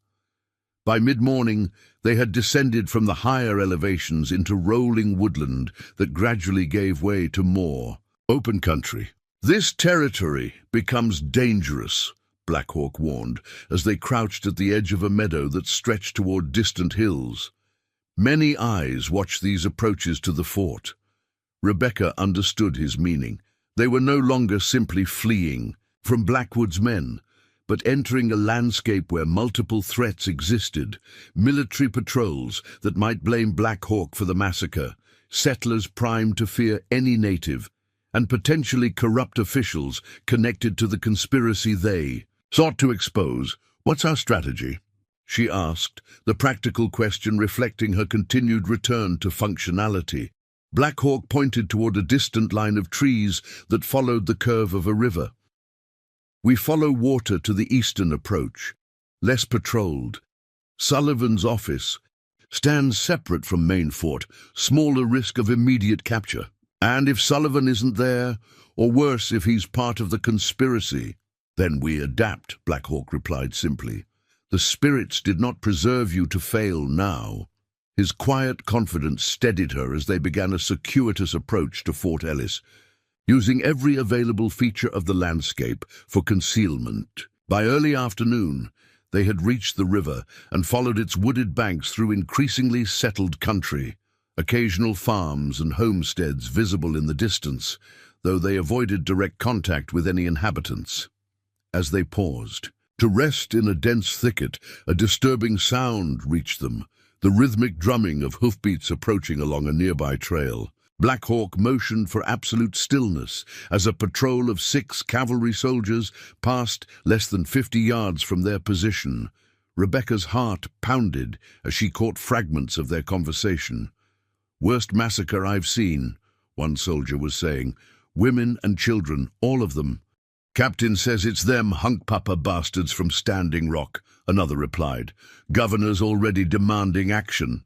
By mid-morning, they had descended from the higher elevations into rolling woodland that gradually gave way to more open country. "This territory becomes dangerous," Black Hawk warned, as they crouched at the edge of a meadow that stretched toward distant hills. Many eyes watched these approaches to the fort. Rebecca understood his meaning. They were no longer simply fleeing from Blackwood's men, but entering a landscape where multiple threats existed: military patrols that might blame Black Hawk for the massacre, settlers primed to fear any native, and potentially corrupt officials connected to the conspiracy they sought to expose. "What's our strategy?" she asked, the practical question reflecting her continued return to functionality. Black Hawk pointed toward a distant line of trees that followed the curve of a river. "We follow water to the eastern approach, less patrolled. Sullivan's office stands separate from main fort, smaller risk of immediate capture. And if Sullivan isn't there, or worse, if he's part of the conspiracy, then we adapt," Black Hawk replied simply. "The spirits did not preserve you to fail now." His quiet confidence steadied her as they began a circuitous approach to Fort Ellis, using every available feature of the landscape for concealment. By early afternoon, they had reached the river and followed its wooded banks through increasingly settled country, occasional farms and homesteads visible in the distance, though they avoided direct contact with any inhabitants. As they paused to rest in a dense thicket, a disturbing sound reached them, the rhythmic drumming of hoofbeats approaching along a nearby trail. Black Hawk motioned for absolute stillness as a patrol of 6 cavalry soldiers passed less than 50 yards from their position. Rebecca's heart pounded as she caught fragments of their conversation. "Worst massacre I've seen," one soldier was saying. "Women and children, all of them." "Captain says it's them hunk-papa bastards from Standing Rock," another replied. "Governor's already demanding action.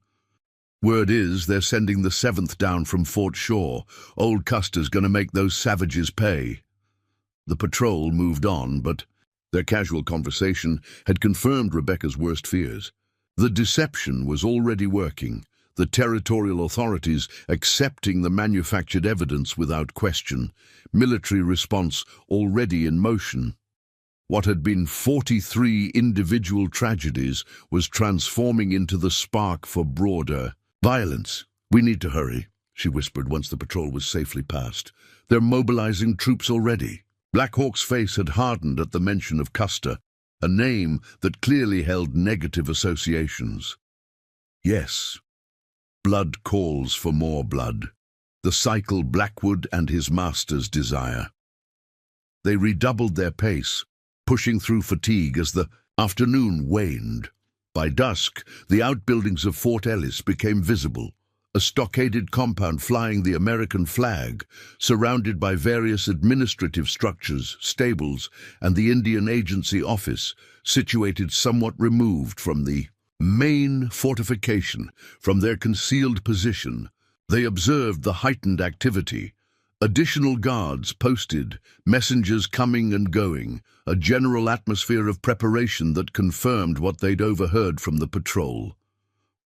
Word is they're sending the 7th down from Fort Shaw. Old Custer's gonna make those savages pay." The patrol moved on, but Their casual conversation had confirmed Rebecca's worst fears. The deception was already working, the territorial authorities accepting the manufactured evidence without question, military response already in motion. What had been 43 individual tragedies was transforming into the spark for broader violence. "We need to hurry," she whispered once the patrol was safely past. "They're mobilizing troops already." Black Hawk's face had hardened at the mention of Custer, a name that clearly held negative associations. Yes, blood calls for more blood. The cycle Blackwood and his masters desire. They redoubled their pace, pushing through fatigue as the afternoon waned. By dusk, the outbuildings of Fort Ellis became visible, a stockaded compound flying the American flag, surrounded by various administrative structures, stables, and the Indian Agency office, situated somewhat removed from the main fortification. From their concealed position, they observed the heightened activity. Additional guards posted, messengers coming and going, a general atmosphere of preparation that confirmed what they'd overheard from the patrol.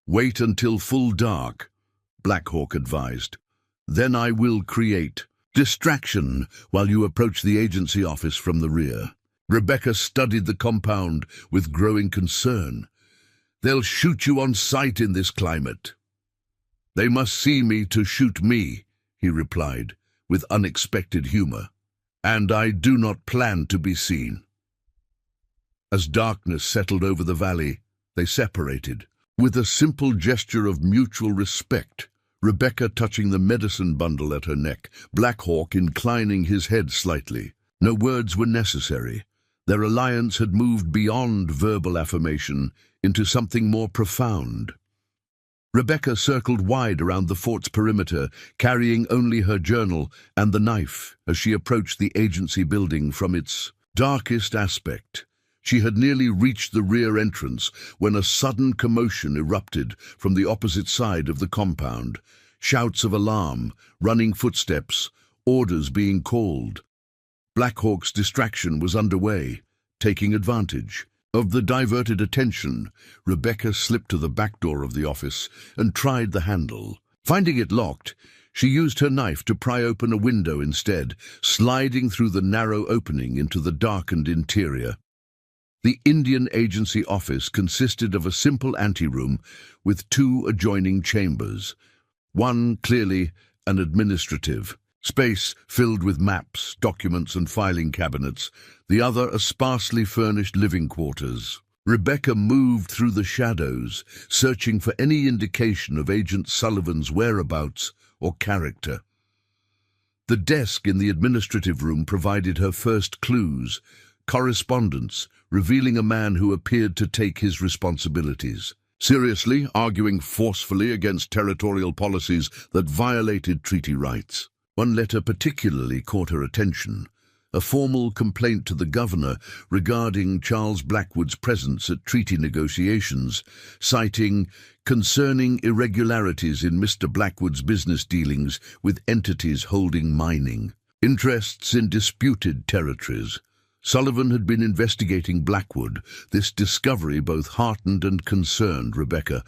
"Wait until full dark," Black Hawk advised. "Then I will create distraction while you approach the agency office from the rear." Rebecca studied the compound with growing concern. "They'll shoot you on sight in this climate." "They must see me to shoot me," he replied, with unexpected humor. "And I do not plan to be seen." As darkness settled over the valley, they separated. With a simple gesture of mutual respect, Rebecca touching the medicine bundle at her neck, Black Hawk inclining his head slightly. No words were necessary. Their alliance had moved beyond verbal affirmation into something more profound. Rebecca circled wide around the fort's perimeter, carrying only her journal and the knife as she approached the agency building from its darkest aspect. She had nearly reached the rear entrance when a sudden commotion erupted from the opposite side of the compound. Shouts of alarm, running footsteps, orders being called. Black Hawk's distraction was underway. Taking advantage of the diverted attention, Rebecca slipped to the back door of the office and tried the handle. Finding it locked, she used her knife to pry open a window instead, sliding through the narrow opening into the darkened interior. The Indian Agency office consisted of a simple anteroom with two adjoining chambers, one clearly an administrative space filled with maps, documents, and filing cabinets, the other a sparsely furnished living quarters. Rebecca moved through the shadows, searching for any indication of Agent Sullivan's whereabouts or character. The desk in the administrative room provided her first clues, correspondence revealing a man who appeared to take his responsibilities seriously, arguing forcefully against territorial policies that violated treaty rights. One letter particularly caught her attention, a formal complaint to the governor regarding Charles Blackwood's presence at treaty negotiations, citing concerning irregularities in Mr. Blackwood's business dealings with entities holding mining interests in disputed territories. Sullivan had been investigating Blackwood. This discovery both heartened and concerned Rebecca.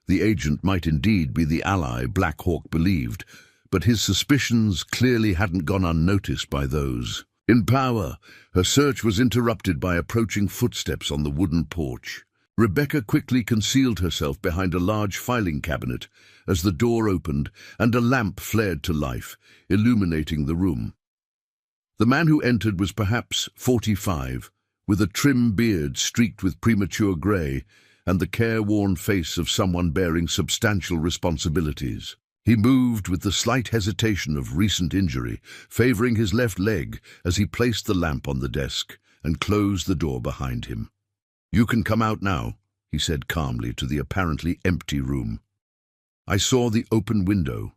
The agent might indeed be the ally Black Hawk believed, but his suspicions clearly hadn't gone unnoticed by those in power. Her search was interrupted by approaching footsteps on the wooden porch. Rebecca quickly concealed herself behind a large filing cabinet as the door opened and a lamp flared to life, illuminating the room. The man who entered was perhaps 45, with a trim beard streaked with premature grey and the careworn face of someone bearing substantial responsibilities. He moved with the slight hesitation of recent injury, favouring his left leg as he placed the lamp on the desk and closed the door behind him. "You can come out now," he said calmly to the apparently empty room. I saw the open window.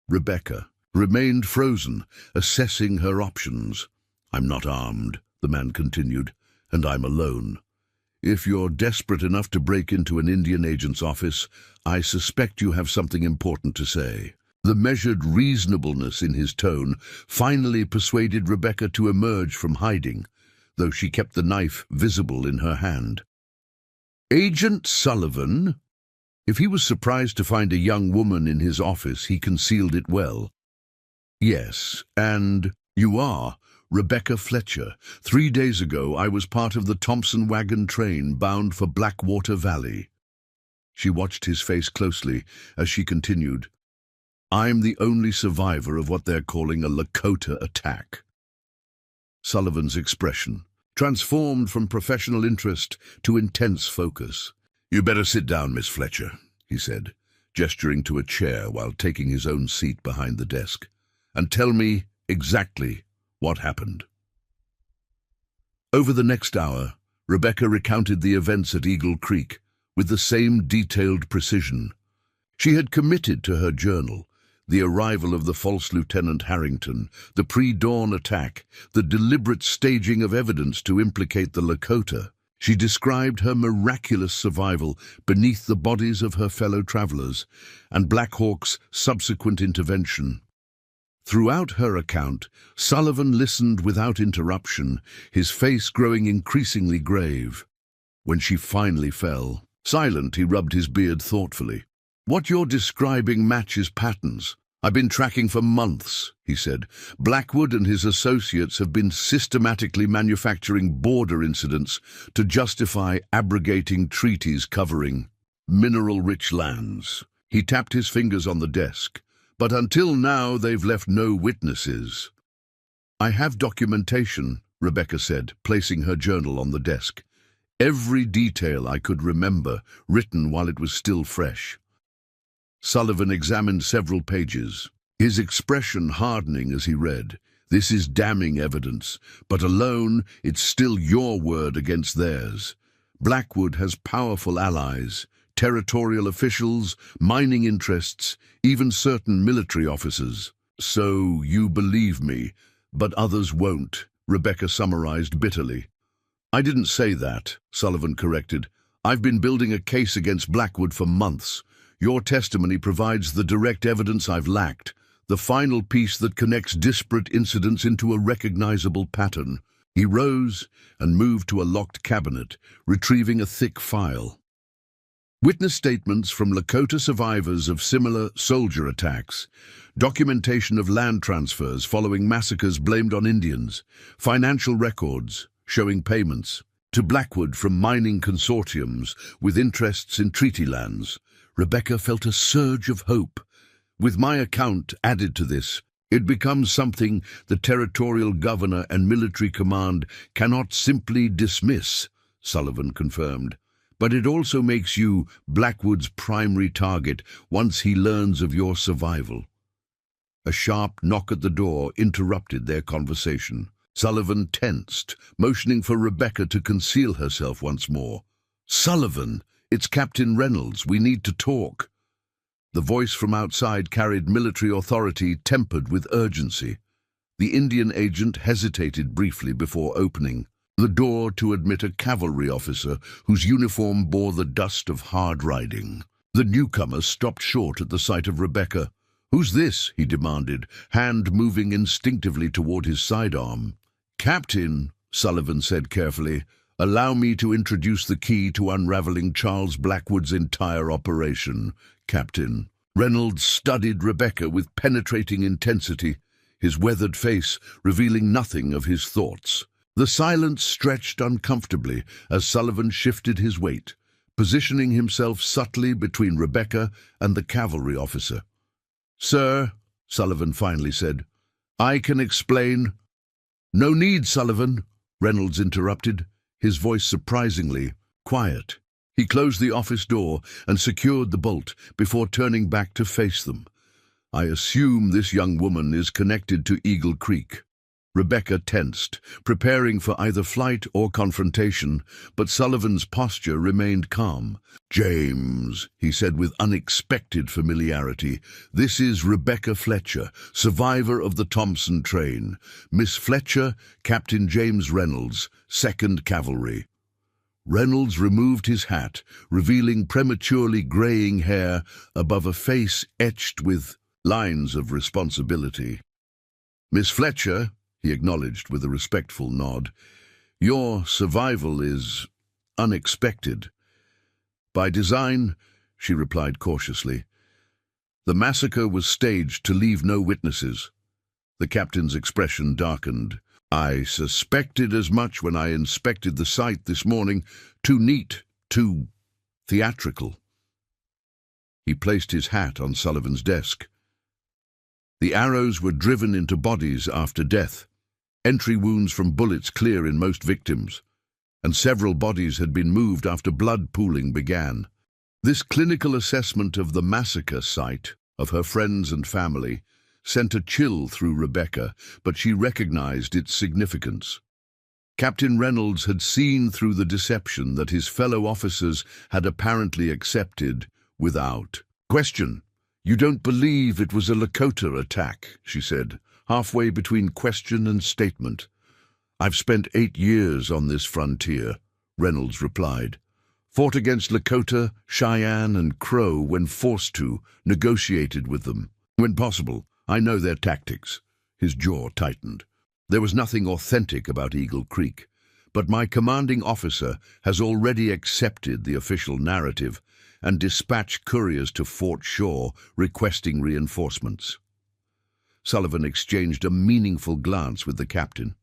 Rebecca remained frozen, assessing her options. "I'm not armed," the man continued, "and I'm alone. If you're desperate enough to break into an Indian agent's office, I suspect you have something important to say." The measured reasonableness in his tone finally persuaded Rebecca to emerge from hiding. though she kept the knife visible in her hand. "Agent Sullivan?" If he was surprised to find a young woman in his office, he concealed it well. "Yes, and you are Rebecca Fletcher. 3 days ago, I was part of the Thompson wagon train bound for Blackwater Valley." She watched his face closely as she continued, "I'm the only survivor of what they're calling a Lakota attack." Sullivan's expression transformed from professional interest to intense focus. "You better sit down, Miss Fletcher," he said, gesturing to a chair while taking his own seat behind the desk, "and tell me exactly what happened." Over the next hour, Rebecca recounted the events at Eagle Creek with the same detailed precision. She had committed to her journal the arrival of the false Lieutenant Harrington, the pre-dawn attack, the deliberate staging of evidence to implicate the Lakota. She described her miraculous survival beneath the bodies of her fellow travelers and Black Hawk's subsequent intervention. Throughout her account, Sullivan listened without interruption, his face growing increasingly grave. When she finally fell, silent, he rubbed his beard thoughtfully. "What you're describing matches patterns I've been tracking for months," he said. "Blackwood and his associates have been systematically manufacturing border incidents to justify abrogating treaties covering mineral-rich lands." He tapped his fingers on the desk. "But until now, they've left no witnesses." "I have documentation," Rebecca said, placing her journal on the desk. "Every detail I could remember, written while it was still fresh." Sullivan examined several pages, his expression hardening as he read. "This is damning evidence, but alone it's still your word against theirs. Blackwood has powerful allies, territorial officials, mining interests, even certain military officers." "So you believe me, but others won't," Rebecca summarized bitterly. "I didn't say that," Sullivan corrected. "I've been building a case against Blackwood for months. Your testimony provides the direct evidence I've lacked, the final piece that connects disparate incidents into a recognizable pattern." He rose and moved to a locked cabinet, retrieving a thick file. Witness statements from Lakota survivors of similar soldier attacks, documentation of land transfers following massacres blamed on Indians, financial records showing payments to Blackwood from mining consortiums with interests in treaty lands. Rebecca felt a surge of hope. "With my account added to this, it becomes something the territorial governor and military command cannot simply dismiss," Sullivan confirmed. "But it also makes you Blackwood's primary target once he learns of your survival." A sharp knock at the door interrupted their conversation. Sullivan tensed, motioning for Rebecca to conceal herself once more. "Sullivan, it's Captain Reynolds. We need to talk." The voice from outside carried military authority tempered with urgency. The Indian agent hesitated briefly before opening the door to admit a cavalry officer whose uniform bore the dust of hard riding. The newcomer stopped short at the sight of Rebecca. "Who's this?" he demanded, hand moving instinctively toward his sidearm. "Captain," Sullivan said carefully, "allow me to introduce the key to unraveling Charles Blackwood's entire operation." "Captain." Reynolds studied Rebecca with penetrating intensity, his weathered face revealing nothing of his thoughts. The silence stretched uncomfortably as Sullivan shifted his weight, positioning himself subtly between Rebecca and the cavalry officer. "Sir," Sullivan finally said, "I can explain." "No need, Sullivan," Reynolds interrupted, his voice surprisingly quiet. He closed the office door and secured the bolt before turning back to face them. "I assume this young woman is connected to Eagle Creek." Rebecca tensed, preparing for either flight or confrontation, but Sullivan's posture remained calm. "James," he said with unexpected familiarity, "this is Rebecca Fletcher, survivor of the Thompson train. Miss Fletcher, Captain James Reynolds, 2nd Cavalry." Reynolds removed his hat, revealing prematurely graying hair above a face etched with lines of responsibility. "Miss Fletcher," he acknowledged with a respectful nod, Your survival is unexpected. By design, she replied cautiously. The massacre was staged to leave no witnesses. The captain's expression darkened. I suspected as much when I inspected the site this morning. Too neat, too theatrical. He placed his hat on Sullivan's desk. The arrows were driven into bodies after death, entry wounds from bullets clear in most victims, and several bodies had been moved after blood pooling began. This clinical assessment of the massacre site, of her friends and family, sent a chill through Rebecca, but she recognized its significance. Captain Reynolds had seen through the deception that his fellow officers had apparently accepted without question. You don't believe it was a Lakota attack, she said, halfway between question and statement. I've spent 8 years on this frontier, Reynolds replied. Fought against Lakota, Cheyenne, and Crow when forced to, negotiated with them. When possible, I know their tactics. His jaw tightened. There was nothing authentic about Eagle Creek, but my commanding officer has already accepted the official narrative and dispatched couriers to Fort Shaw requesting reinforcements. Sullivan exchanged a meaningful glance with the captain.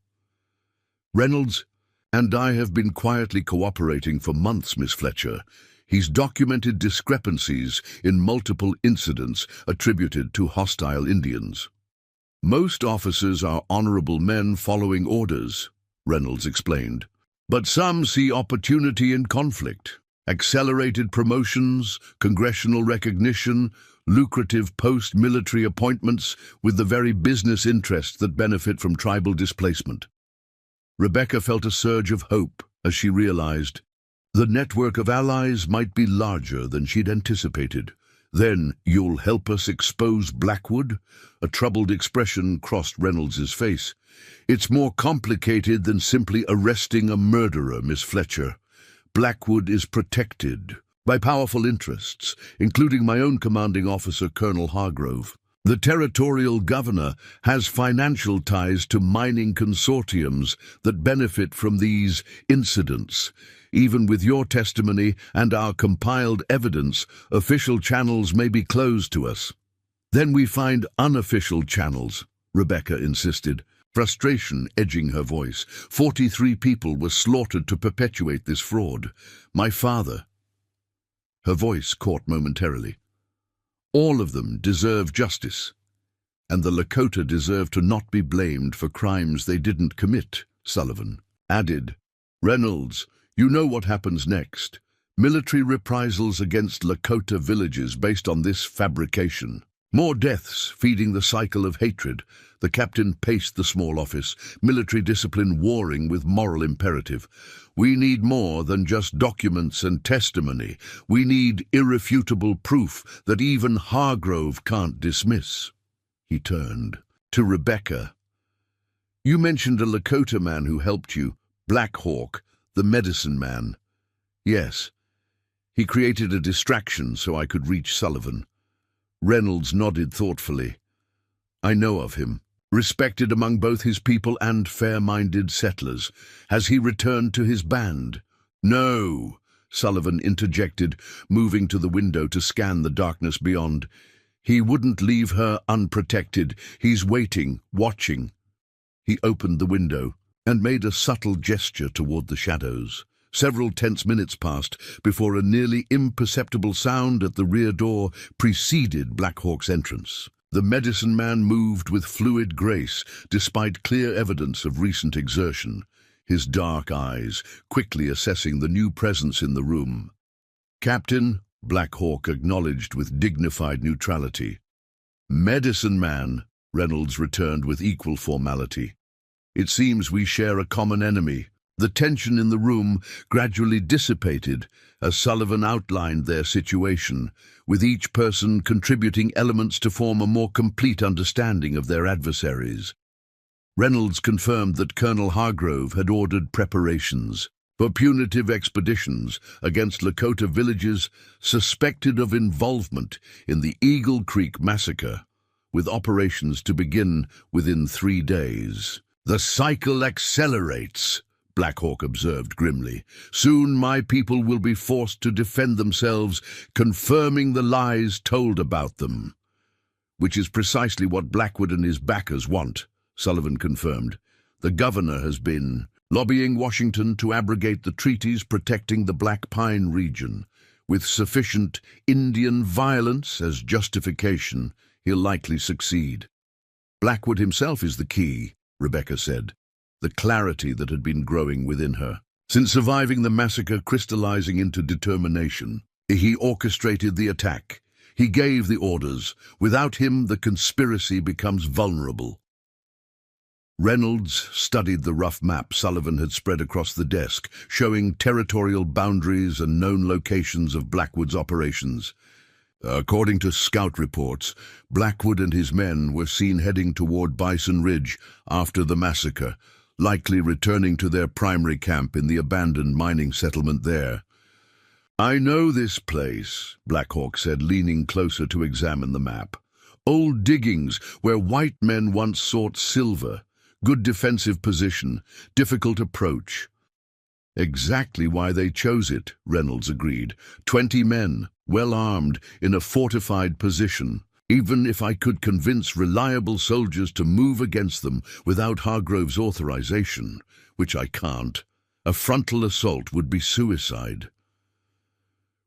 Reynolds and I have been quietly cooperating for months, Miss Fletcher. He's documented discrepancies in multiple incidents attributed to hostile Indians. Most officers are honorable men following orders, Reynolds explained. But some see opportunity in conflict. Accelerated promotions, congressional recognition, lucrative post-military appointments with the very business interests that benefit from tribal displacement. Rebecca felt a surge of hope as she realized the network of allies might be larger than she'd anticipated. Then, you'll help us expose Blackwood? A troubled expression crossed Reynolds's face. It's more complicated than simply arresting a murderer, Miss Fletcher. Blackwood is protected by powerful interests, including my own commanding officer, Colonel Hargrove. The territorial governor has financial ties to mining consortiums that benefit from these incidents. Even with your testimony and our compiled evidence, official channels may be closed to us. Then we find unofficial channels, Rebecca insisted, frustration edging her voice. 43 people were slaughtered to perpetuate this fraud. My father. Her voice caught momentarily. All of them deserve justice, and the Lakota deserve to not be blamed for crimes they didn't commit, Sullivan added. Reynolds, you know what happens next. Military reprisals against Lakota villages based on this fabrication. More deaths feeding the cycle of hatred. The captain paced the small office, military discipline warring with moral imperative. We need more than just documents and testimony. We need irrefutable proof that even Hargrove can't dismiss. He turned to Rebecca. You mentioned a Lakota man who helped you, Black Hawk, the medicine man. Yes. He created a distraction so I could reach Sullivan. Reynolds nodded thoughtfully. I know of him. Respected among both his people and fair-minded settlers. Has he returned to his band? No, Sullivan interjected, moving to the window to scan the darkness beyond. He wouldn't leave her unprotected. He's waiting, watching. He opened the window and made a subtle gesture toward the shadows. Several tense minutes passed before a nearly imperceptible sound at the rear door preceded Black Hawk's entrance. The medicine man moved with fluid grace, despite clear evidence of recent exertion, his dark eyes quickly assessing the new presence in the room. Captain, Black Hawk acknowledged with dignified neutrality. Medicine man, Reynolds returned with equal formality. It seems we share a common enemy. The tension in the room gradually dissipated as Sullivan outlined their situation, with each person contributing elements to form a more complete understanding of their adversaries. Reynolds confirmed that Colonel Hargrove had ordered preparations for punitive expeditions against Lakota villages suspected of involvement in the Eagle Creek massacre, with operations to begin within 3 days. The cycle accelerates, Black Hawk observed grimly. Soon my people will be forced to defend themselves, confirming the lies told about them. Which is precisely what Blackwood and his backers want, Sullivan confirmed. The governor has been lobbying Washington to abrogate the treaties protecting the Black Pine region. With sufficient Indian violence as justification, he'll likely succeed. Blackwood himself is the key, Rebecca said, the clarity that had been growing within her. Since surviving the massacre crystallizing into determination, he orchestrated the attack. He gave the orders. Without him, the conspiracy becomes vulnerable. Reynolds studied the rough map Sullivan had spread across the desk, showing territorial boundaries and known locations of Blackwood's operations. According to scout reports, Blackwood and his men were seen heading toward Bison Ridge after the massacre, likely returning to their primary camp in the abandoned mining settlement there. I know this place, Black Hawk said, leaning closer to examine the map. Old diggings where white men once sought silver. Good defensive position, difficult approach. Exactly why they chose it, Reynolds agreed. 20 men, well armed, in a fortified position. Even if I could convince reliable soldiers to move against them without Hargrove's authorization, which I can't, a frontal assault would be suicide.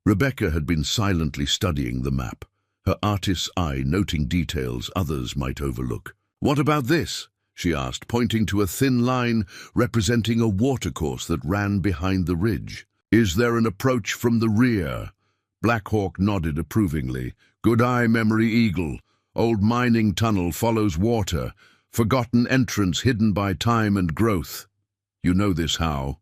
Rebecca had been silently studying the map, her artist's eye noting details others might overlook. What about this? She asked, pointing to a thin line representing a watercourse that ran behind the ridge. Is there an approach from the rear? Black Hawk nodded approvingly. Good eye, Memory Eagle. Old mining tunnel follows water. Forgotten entrance hidden by time and growth. You know this how?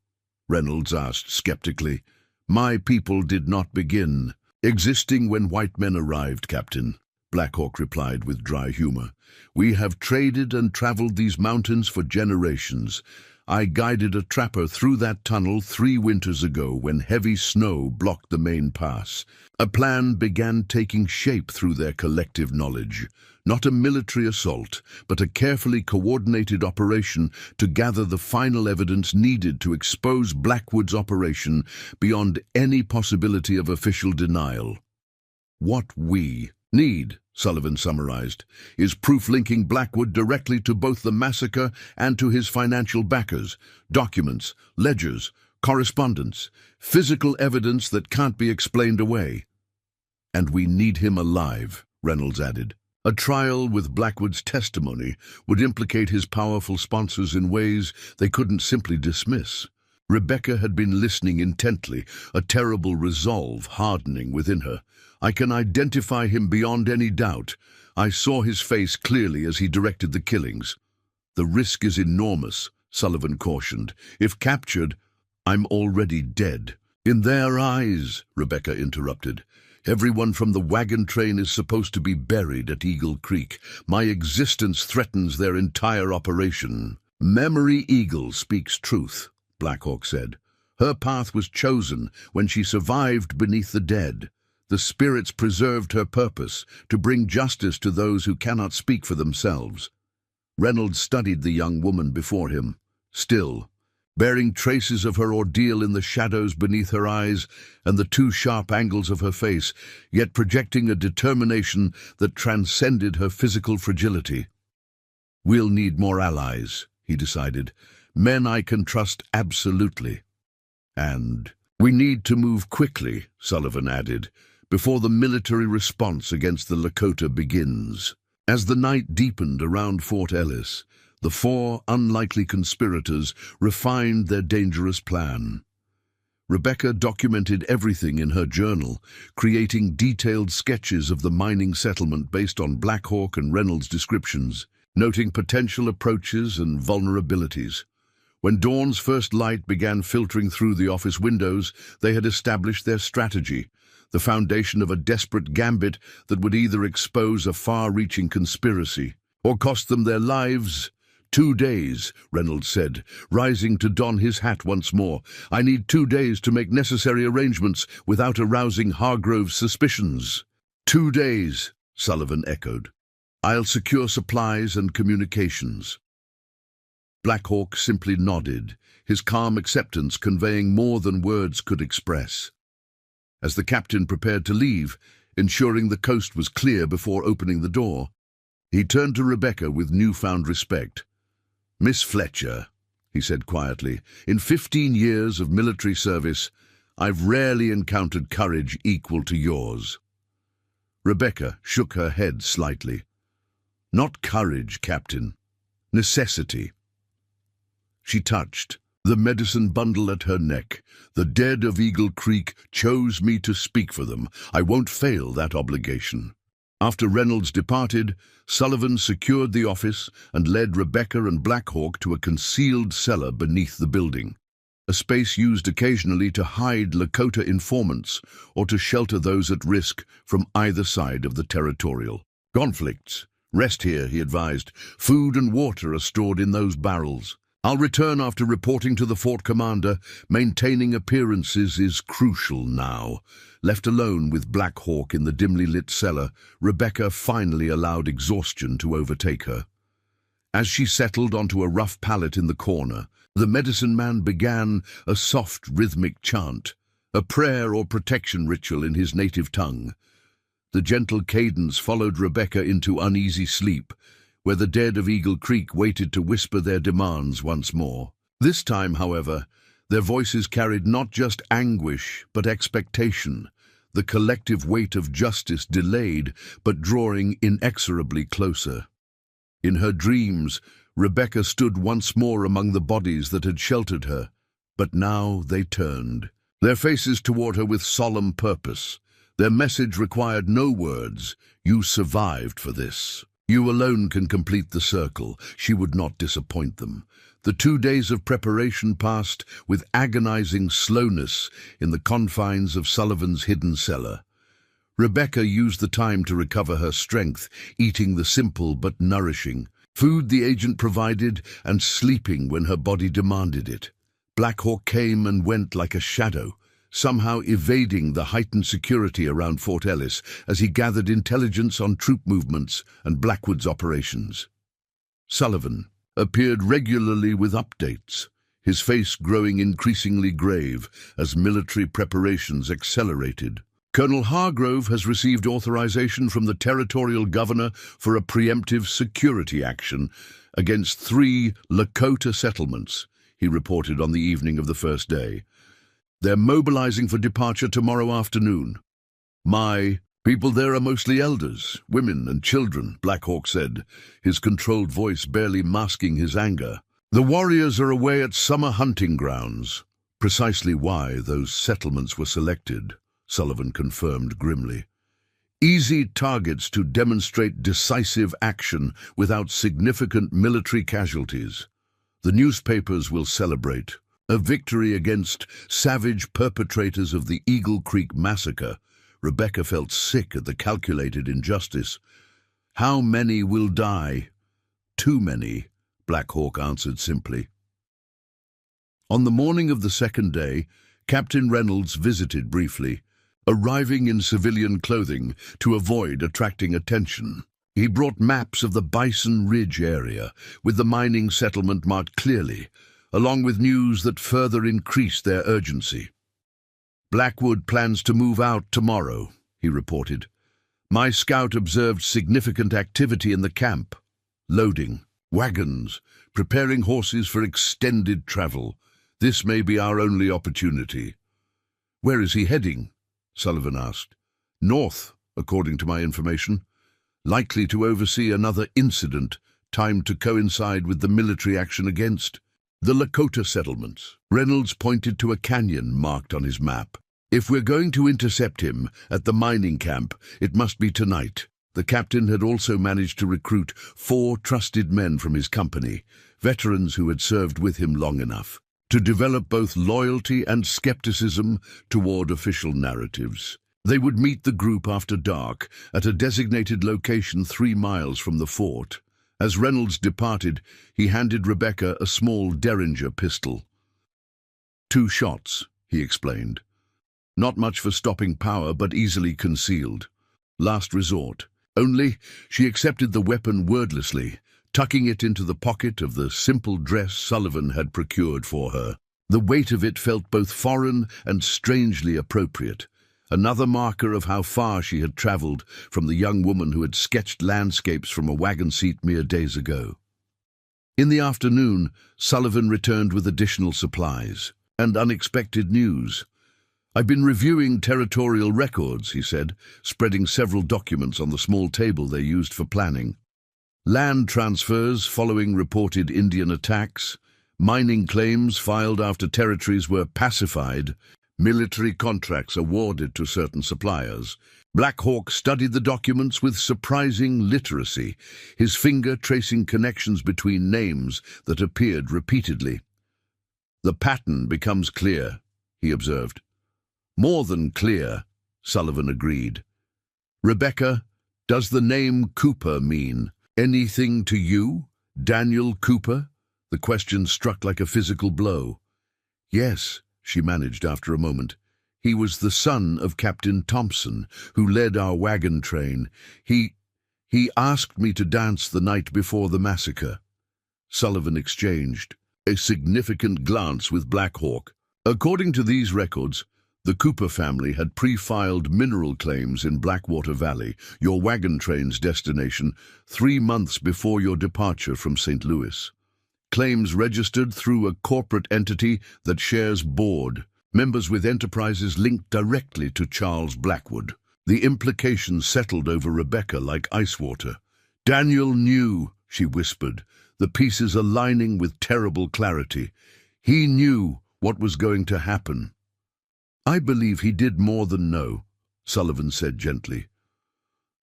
Reynolds asked skeptically. My people did not begin. Existing when white men arrived, Captain. Black Hawk replied with dry humor. We have traded and traveled these mountains for generations. I guided a trapper through that tunnel 3 winters ago when heavy snow blocked the main pass. A plan began taking shape through their collective knowledge. Not a military assault, but a carefully coordinated operation to gather the final evidence needed to expose Blackwood's operation beyond any possibility of official denial. What we need, Sullivan summarized, is proof linking Blackwood directly to both the massacre and to his financial backers, documents, ledgers, correspondence, physical evidence that can't be explained away. And we need him alive, Reynolds added. A trial with Blackwood's testimony would implicate his powerful sponsors in ways they couldn't simply dismiss. Rebecca had been listening intently, a terrible resolve hardening within her. I can identify him beyond any doubt. I saw his face clearly as he directed the killings. The risk is enormous, Sullivan cautioned. If captured, I'm already dead. In their eyes, Rebecca interrupted. Everyone from the wagon train is supposed to be buried at Eagle Creek. My existence threatens their entire operation. Memory Eagle speaks truth, Black Hawk said. Her path was chosen when she survived beneath the dead. The spirits preserved her purpose, to bring justice to those who cannot speak for themselves. Reynolds studied the young woman before him, still, bearing traces of her ordeal in the shadows beneath her eyes and the 2 sharp angles of her face, yet projecting a determination that transcended her physical fragility. We'll need more allies, he decided. Men I can trust absolutely. And we need to move quickly, Sullivan added, before the military response against the Lakota begins. As the night deepened around Fort Ellis, the 4 unlikely conspirators refined their dangerous plan. Rebecca documented everything in her journal, creating detailed sketches of the mining settlement based on Black Hawk and Reynolds' descriptions, noting potential approaches and vulnerabilities. When dawn's first light began filtering through the office windows, they had established their strategy, the foundation of a desperate gambit that would either expose a far-reaching conspiracy or cost them their lives. 2 days, Reynolds said, rising to don his hat once more. I need 2 days to make necessary arrangements without arousing Hargrove's suspicions. 2 days, Sullivan echoed. I'll secure supplies and communications. Black Hawk simply nodded, his calm acceptance conveying more than words could express. As the captain prepared to leave, ensuring the coast was clear before opening the door, he turned to Rebecca with newfound respect. "Miss Fletcher," he said quietly, "in 15 years of military service, I've rarely encountered courage equal to yours." Rebecca shook her head slightly. "Not courage, Captain. Necessity." She touched the medicine bundle at her neck. "The dead of Eagle Creek chose me to speak for them. I won't fail that obligation." After Reynolds departed, Sullivan secured the office and led Rebecca and Black Hawk to a concealed cellar beneath the building, a space used occasionally to hide Lakota informants or to shelter those at risk from either side of the territorial conflicts. "Rest here," he advised. "Food and water are stored in those barrels. I'll return after reporting to the fort commander. Maintaining appearances is crucial now." Left alone with Black Hawk in the dimly lit cellar, Rebecca finally allowed exhaustion to overtake her. As she settled onto a rough pallet in the corner, the medicine man began a soft rhythmic chant, a prayer or protection ritual in his native tongue. The gentle cadence followed Rebecca into uneasy sleep, where the dead of Eagle Creek waited to whisper their demands once more. This time, however, their voices carried not just anguish, but expectation, the collective weight of justice delayed, but drawing inexorably closer. In her dreams, Rebecca stood once more among the bodies that had sheltered her, but now they turned, their faces toward her with solemn purpose. Their message required no words. "You survived for this. You alone can complete the circle." She would not disappoint them. The 2 days of preparation passed with agonizing slowness in the confines of Sullivan's hidden cellar. Rebecca used the time to recover her strength, eating the simple but nourishing food the agent provided and sleeping when her body demanded it. Black Hawk came and went like a shadow, somehow evading the heightened security around Fort Ellis as he gathered intelligence on troop movements and Blackwood's operations. Sullivan appeared regularly with updates, his face growing increasingly grave as military preparations accelerated. "Colonel Hargrove has received authorization from the territorial governor for a preemptive security action against 3 Lakota settlements," he reported on the evening of the first day. "They're mobilizing for departure tomorrow afternoon. My people there are mostly elders, women and children," Black Hawk said, his controlled voice barely masking his anger. "The warriors are away at summer hunting grounds." "Precisely why those settlements were selected," Sullivan confirmed grimly. "Easy targets to demonstrate decisive action without significant military casualties. The newspapers will celebrate a victory against savage perpetrators of the Eagle Creek massacre." Rebecca felt sick at the calculated injustice. "How many will die?" "Too many," Black Hawk answered simply. On the morning of the second day, Captain Reynolds visited briefly, arriving in civilian clothing to avoid attracting attention. He brought maps of the Bison Ridge area, with the mining settlement marked clearly, along with news that further increased their urgency. "Blackwood plans to move out tomorrow," he reported. "My scout observed significant activity in the camp. Loading, wagons, preparing horses for extended travel. This may be our only opportunity." "Where is he heading?" Sullivan asked. "North, according to my information. Likely to oversee another incident, timed to coincide with the military action against the Lakota settlements." Reynolds pointed to a canyon marked on his map. "If we're going to intercept him at the mining camp, it must be tonight." The captain had also managed to recruit 4 trusted men from his company, veterans who had served with him long enough to develop both loyalty and skepticism toward official narratives. They would meet the group after dark at a designated location 3 miles from the fort. As Reynolds departed, he handed Rebecca a small Derringer pistol. 2 shots, he explained. Not much for stopping power, but easily concealed. Last resort. Only she accepted the weapon wordlessly, tucking it into the pocket of the simple dress Sullivan had procured for her. The weight of it felt both foreign and strangely appropriate, another marker of how far she had travelled from the young woman who had sketched landscapes from a wagon seat mere days ago. In the afternoon, Sullivan returned with additional supplies and unexpected news. "I've been reviewing territorial records," he said, spreading several documents on the small table they used for planning. Land transfers following reported Indian attacks, mining claims filed after territories were pacified, military contracts awarded to certain suppliers. Black Hawk studied the documents with surprising literacy, his finger tracing connections between names that appeared repeatedly. "The pattern becomes clear," he observed. "More than clear," Sullivan agreed. "Rebecca, does the name Cooper mean anything to you? Daniel Cooper?" The question struck like a physical blow. "Yes," she managed after a moment. "He was the son of Captain Thompson, who led our wagon train. He asked me to dance the night before the massacre." Sullivan exchanged a significant glance with Black Hawk. According to these records, the Cooper family had pre-filed mineral claims in Blackwater Valley, your wagon train's destination, 3 months before your departure from St. Louis. Claims registered through a corporate entity that shares board, members with enterprises linked directly to Charles Blackwood. The implications settled over Rebecca like ice water. "Daniel knew," she whispered, the pieces aligning with terrible clarity. "He knew what was going to happen." "I believe he did more than know," Sullivan said gently.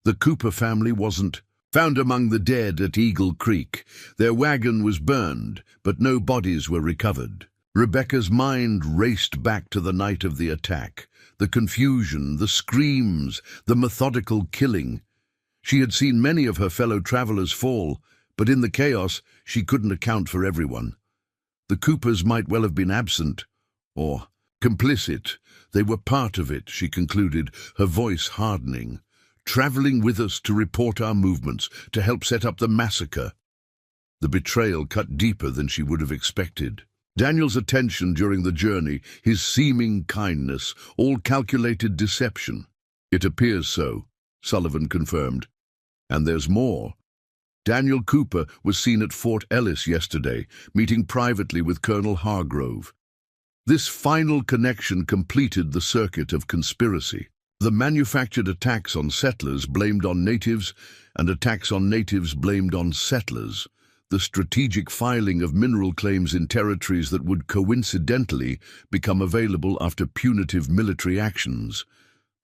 "The Cooper family wasn't found among the dead at Eagle Creek. Their wagon was burned, but no bodies were recovered." Rebecca's mind raced back to the night of the attack, the confusion, the screams, the methodical killing. She had seen many of her fellow travelers fall, but in the chaos she couldn't account for everyone. The Coopers might well have been absent, or complicit. They were part of it, she concluded, her voice hardening. "Traveling with us to report our movements, to help set up the massacre." The betrayal cut deeper than she would have expected. Daniel's attention during the journey, his seeming kindness, all calculated deception. "It appears so," Sullivan confirmed. "And there's more. Daniel Cooper was seen at Fort Ellis yesterday, meeting privately with Colonel Hargrove. This final connection completed the circuit of conspiracy. The manufactured attacks on settlers blamed on natives, and attacks on natives blamed on settlers. The strategic filing of mineral claims in territories that would coincidentally become available after punitive military actions.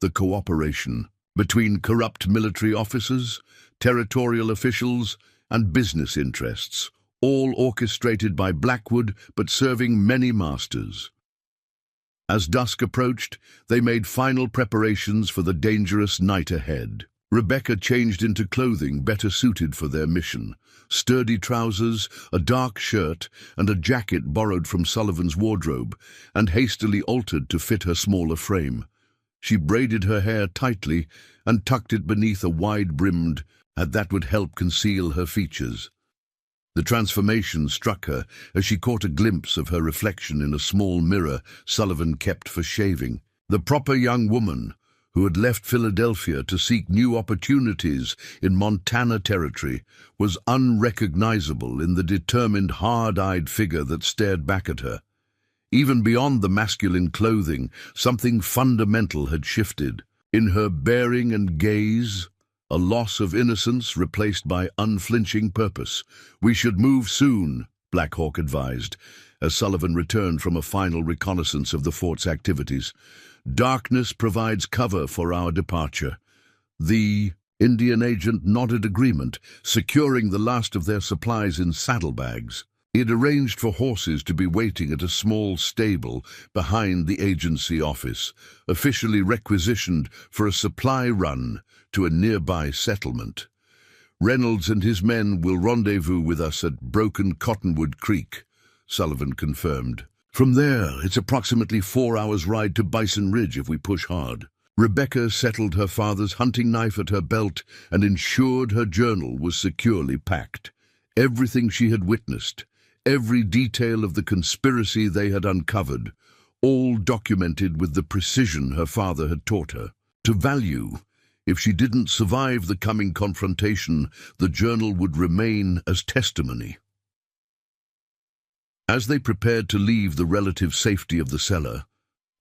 The cooperation between corrupt military officers, territorial officials, and business interests, all orchestrated by Blackwood but serving many masters. As dusk approached, they made final preparations for the dangerous night ahead. Rebecca changed into clothing better suited for their mission. Sturdy trousers, a dark shirt, and a jacket borrowed from Sullivan's wardrobe, and hastily altered to fit her smaller frame. She braided her hair tightly and tucked it beneath a wide-brimmed hat that would help conceal her features. The transformation struck her as she caught a glimpse of her reflection in a small mirror Sullivan kept for shaving. The proper young woman who had left Philadelphia to seek new opportunities in Montana Territory was unrecognizable in the determined, hard-eyed figure that stared back at her. Even beyond the masculine clothing, something fundamental had shifted. In her bearing and gaze, a loss of innocence replaced by unflinching purpose. "We should move soon," Black Hawk advised, as Sullivan returned from a final reconnaissance of the fort's activities. "Darkness provides cover for our departure." The Indian agent nodded agreement, securing the last of their supplies in saddlebags. He had arranged for horses to be waiting at a small stable behind the agency office, officially requisitioned for a supply run to a nearby settlement. "Reynolds and his men will rendezvous with us at Broken Cottonwood Creek," Sullivan confirmed. "From there, it's approximately 4 hours' ride to Bison Ridge if we push hard." Rebecca settled her father's hunting knife at her belt and ensured her journal was securely packed. Everything she had witnessed, every detail of the conspiracy they had uncovered, all documented with the precision her father had taught her. To value, if she didn't survive the coming confrontation, the journal would remain as testimony. As they prepared to leave the relative safety of the cellar,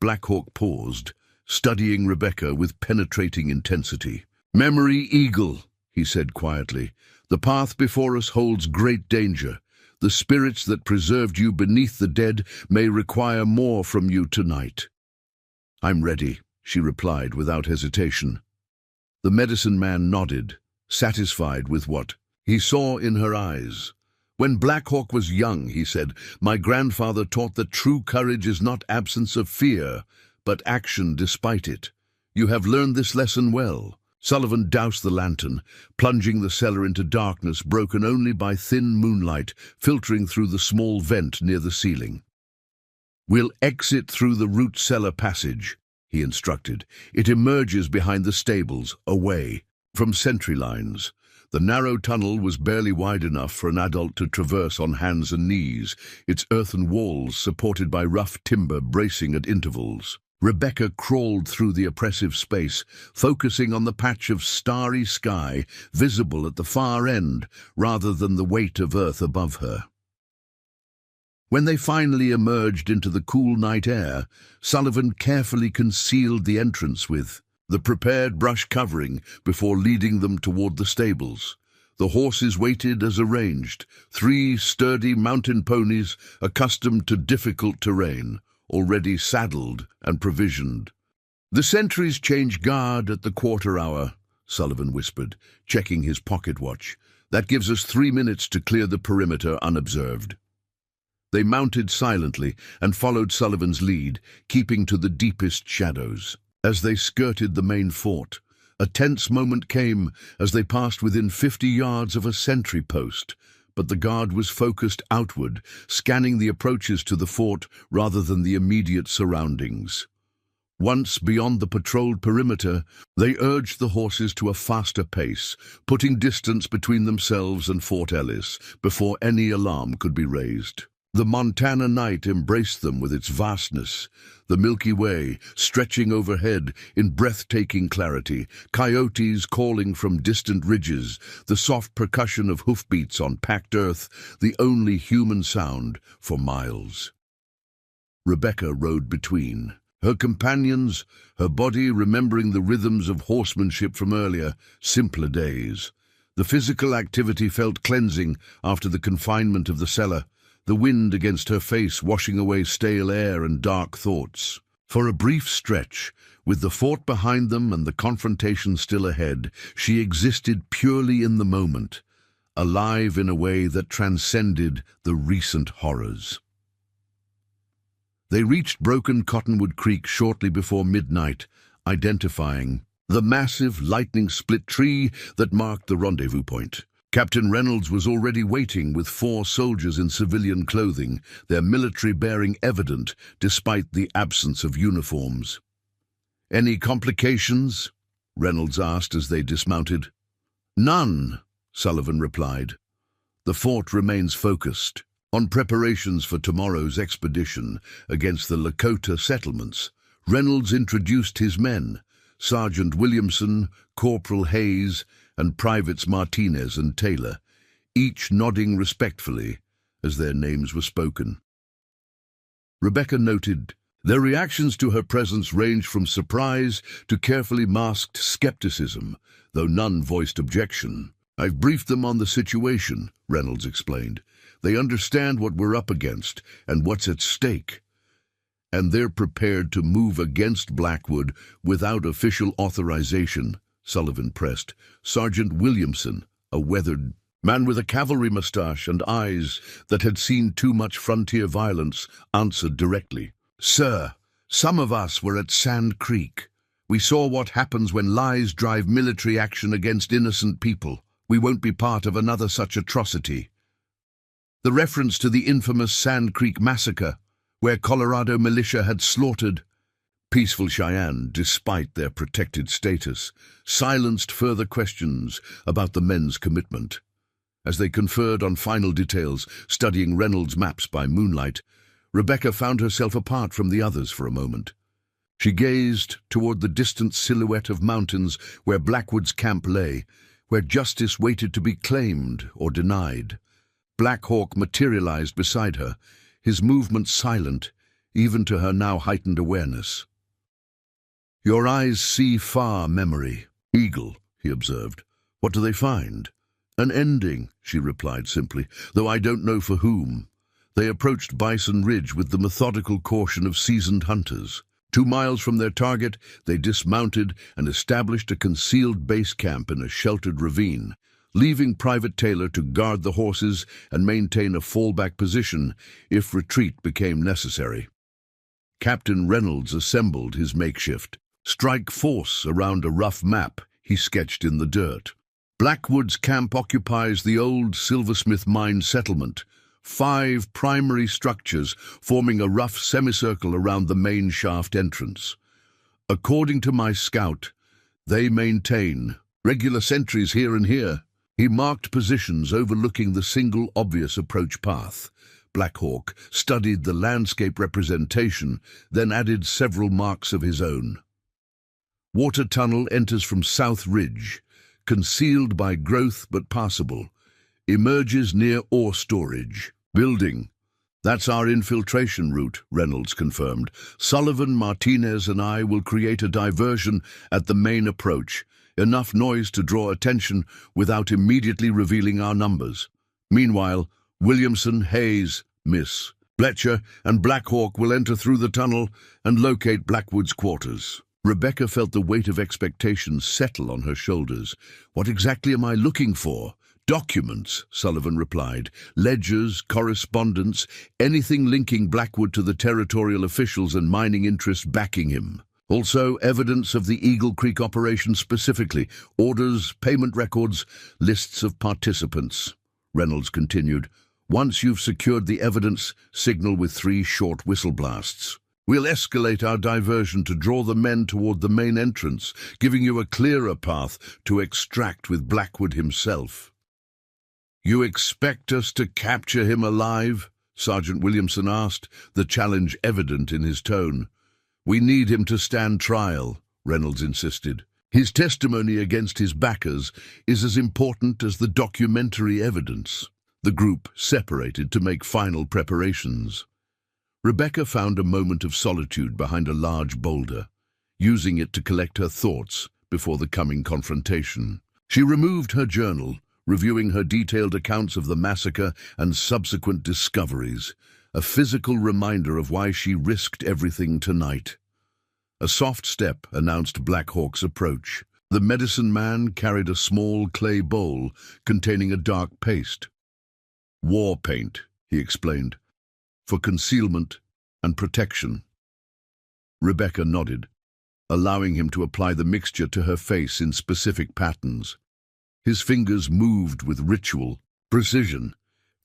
Black Hawk paused, studying Rebecca with penetrating intensity. "Memory Eagle," he said quietly, "the path before us holds great danger. The spirits that preserved you beneath the dead may require more from you tonight." "I'm ready," she replied without hesitation. The medicine man nodded, satisfied with what he saw in her eyes. "When Black Hawk was young," he said, "my grandfather taught that true courage is not absence of fear, but action despite it. You have learned this lesson well." Sullivan doused the lantern, plunging the cellar into darkness broken only by thin moonlight filtering through the small vent near the ceiling. "We'll exit through the root cellar passage," he instructed. "It emerges behind the stables, away from sentry lines." The narrow tunnel was barely wide enough for an adult to traverse on hands and knees, its earthen walls supported by rough timber bracing at intervals. Rebecca crawled through the oppressive space, focusing on the patch of starry sky visible at the far end rather than the weight of earth above her. When they finally emerged into the cool night air, Sullivan carefully concealed the entrance with the prepared brush covering before leading them toward the stables. The horses waited as arranged, 3 sturdy mountain ponies accustomed to difficult terrain, already saddled and provisioned. "The sentries change guard at the quarter hour," Sullivan whispered, checking his pocket watch. "That gives us 3 minutes to clear the perimeter unobserved." They mounted silently and followed Sullivan's lead, keeping to the deepest shadows. As they skirted the main fort, a tense moment came as they passed within 50 yards of a sentry post, but the guard was focused outward, scanning the approaches to the fort rather than the immediate surroundings. Once beyond the patrolled perimeter, they urged the horses to a faster pace, putting distance between themselves and Fort Ellis before any alarm could be raised. The Montana night embraced them with its vastness, the Milky Way stretching overhead in breathtaking clarity, coyotes calling from distant ridges, the soft percussion of hoofbeats on packed earth, the only human sound for miles. Rebecca rode between. Her companions, her body remembering the rhythms of horsemanship from earlier, simpler days. The physical activity felt cleansing after the confinement of the cellar, the wind against her face washing away stale air and dark thoughts. For a brief stretch, with the fort behind them and the confrontation still ahead, she existed purely in the moment, alive in a way that transcended the recent horrors. They reached Broken Cottonwood Creek shortly before midnight, identifying the massive lightning-split tree that marked the rendezvous point. Captain Reynolds was already waiting with 4 soldiers in civilian clothing, their military bearing evident despite the absence of uniforms. "Any complications?" Reynolds asked as they dismounted. "None," Sullivan replied. "The fort remains focused on preparations for tomorrow's expedition against the Lakota settlements." Reynolds introduced his men, Sergeant Williamson, Corporal Hayes, and Privates Martinez and Taylor, each nodding respectfully as their names were spoken. Rebecca noted their reactions to her presence ranged from surprise to carefully masked skepticism, though none voiced objection. "I've briefed them on the situation," Reynolds explained. "They understand what we're up against and what's at stake, and they're prepared to move against Blackwood without official authorization," Sullivan pressed. Sergeant Williamson, a weathered man with a cavalry mustache and eyes that had seen too much frontier violence, answered directly. "Sir, some of us were at Sand Creek. We saw what happens when lies drive military action against innocent people. We won't be part of another such atrocity." The reference to the infamous Sand Creek massacre, where Colorado militia had slaughtered peaceful Cheyenne despite their protected status, silenced further questions about the men's commitment. As they conferred on final details, studying Reynolds' maps by moonlight, Rebecca found herself apart from the others for a moment. She gazed toward the distant silhouette of mountains where Blackwood's camp lay, where justice waited to be claimed or denied. Black Hawk materialized beside her, his movements silent, even to her now heightened awareness. "Your eyes see far, memory. Eagle," he observed. "What do they find?" "An ending," she replied simply, "though I don't know for whom." They approached Bison Ridge with the methodical caution of seasoned hunters. 2 miles from their target, they dismounted and established a concealed base camp in a sheltered ravine, leaving Private Taylor to guard the horses and maintain a fallback position if retreat became necessary. Captain Reynolds assembled his makeshift strike force around a rough map he sketched in the dirt. Blackwood's camp occupies the old Silversmith mine settlement, 5 primary structures forming a rough semicircle around the main shaft entrance. According to my scout, they maintain regular sentries here and here. He marked positions overlooking the single obvious approach path. Black Hawk studied the landscape representation, then added several marks of his own. Water tunnel enters from South Ridge, concealed by growth but passable. Emerges near ore storage. Building. That's our infiltration route, Reynolds confirmed. Sullivan, Martinez, and I will create a diversion at the main approach. Enough noise to draw attention without immediately revealing our numbers. Meanwhile, Williamson, Hayes, Miss Fletcher, and Black Hawk will enter through the tunnel and locate Blackwood's quarters. Rebecca felt the weight of expectations settle on her shoulders. What exactly am I looking for? Documents, Sullivan replied. Ledgers, correspondence, anything linking Blackwood to the territorial officials and mining interests backing him. Also, evidence of the Eagle Creek operation specifically, orders, payment records, lists of participants. Reynolds continued. Once you've secured the evidence, signal with 3 short whistle blasts. We'll escalate our diversion to draw the men toward the main entrance, giving you a clearer path to extract with Blackwood himself. You expect us to capture him alive? Sergeant Williamson asked, the challenge evident in his tone. We need him to stand trial, Reynolds insisted. His testimony against his backers is as important as the documentary evidence. The group separated to make final preparations. Rebecca found a moment of solitude behind a large boulder, using it to collect her thoughts before the coming confrontation. She removed her journal, reviewing her detailed accounts of the massacre and subsequent discoveries, a physical reminder of why she risked everything tonight. A soft step announced Black Hawk's approach. The medicine man carried a small clay bowl containing a dark paste. War paint, he explained, for concealment and protection. Rebecca nodded, allowing him to apply the mixture to her face in specific patterns. His fingers moved with ritual precision,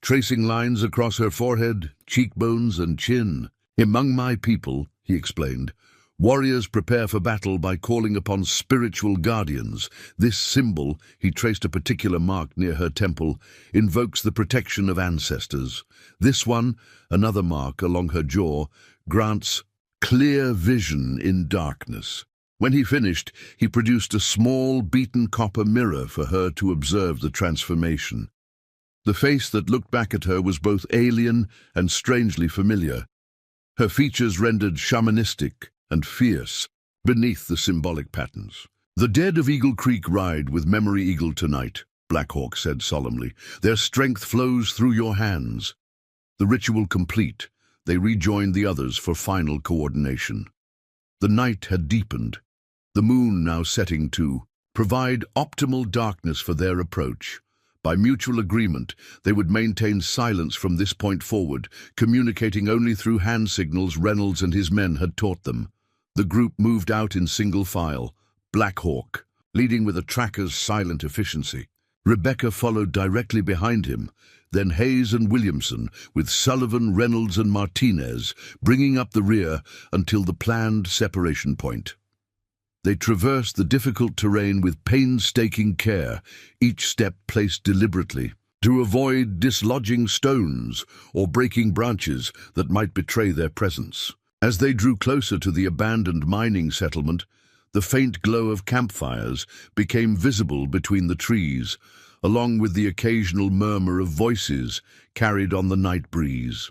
tracing lines across her forehead, cheekbones, and chin. Among my people, he explained, warriors prepare for battle by calling upon spiritual guardians. This symbol, he traced a particular mark near her temple, invokes the protection of ancestors. This one, another mark along her jaw, grants clear vision in darkness. When he finished, he produced a small, beaten copper mirror for her to observe the transformation. The face that looked back at her was both alien and strangely familiar, her features rendered shamanistic and fierce beneath the symbolic patterns. The dead of Eagle Creek ride with Memory Eagle tonight, Black Hawk said solemnly. Their strength flows through your hands. The ritual complete, they rejoined the others for final coordination. The night had deepened, the moon now setting to provide optimal darkness for their approach. By mutual agreement, they would maintain silence from this point forward, communicating only through hand signals Reynolds and his men had taught them. The group moved out in single file, Black Hawk, leading with a tracker's silent efficiency. Rebecca followed directly behind him, then Hayes and Williamson, with Sullivan, Reynolds, and Martinez, bringing up the rear until the planned separation point. They traversed the difficult terrain with painstaking care, each step placed deliberately. to avoid dislodging stones or breaking branches that might betray their presence. As they drew closer to the abandoned mining settlement, the faint glow of campfires became visible between the trees, along with the occasional murmur of voices carried on the night breeze.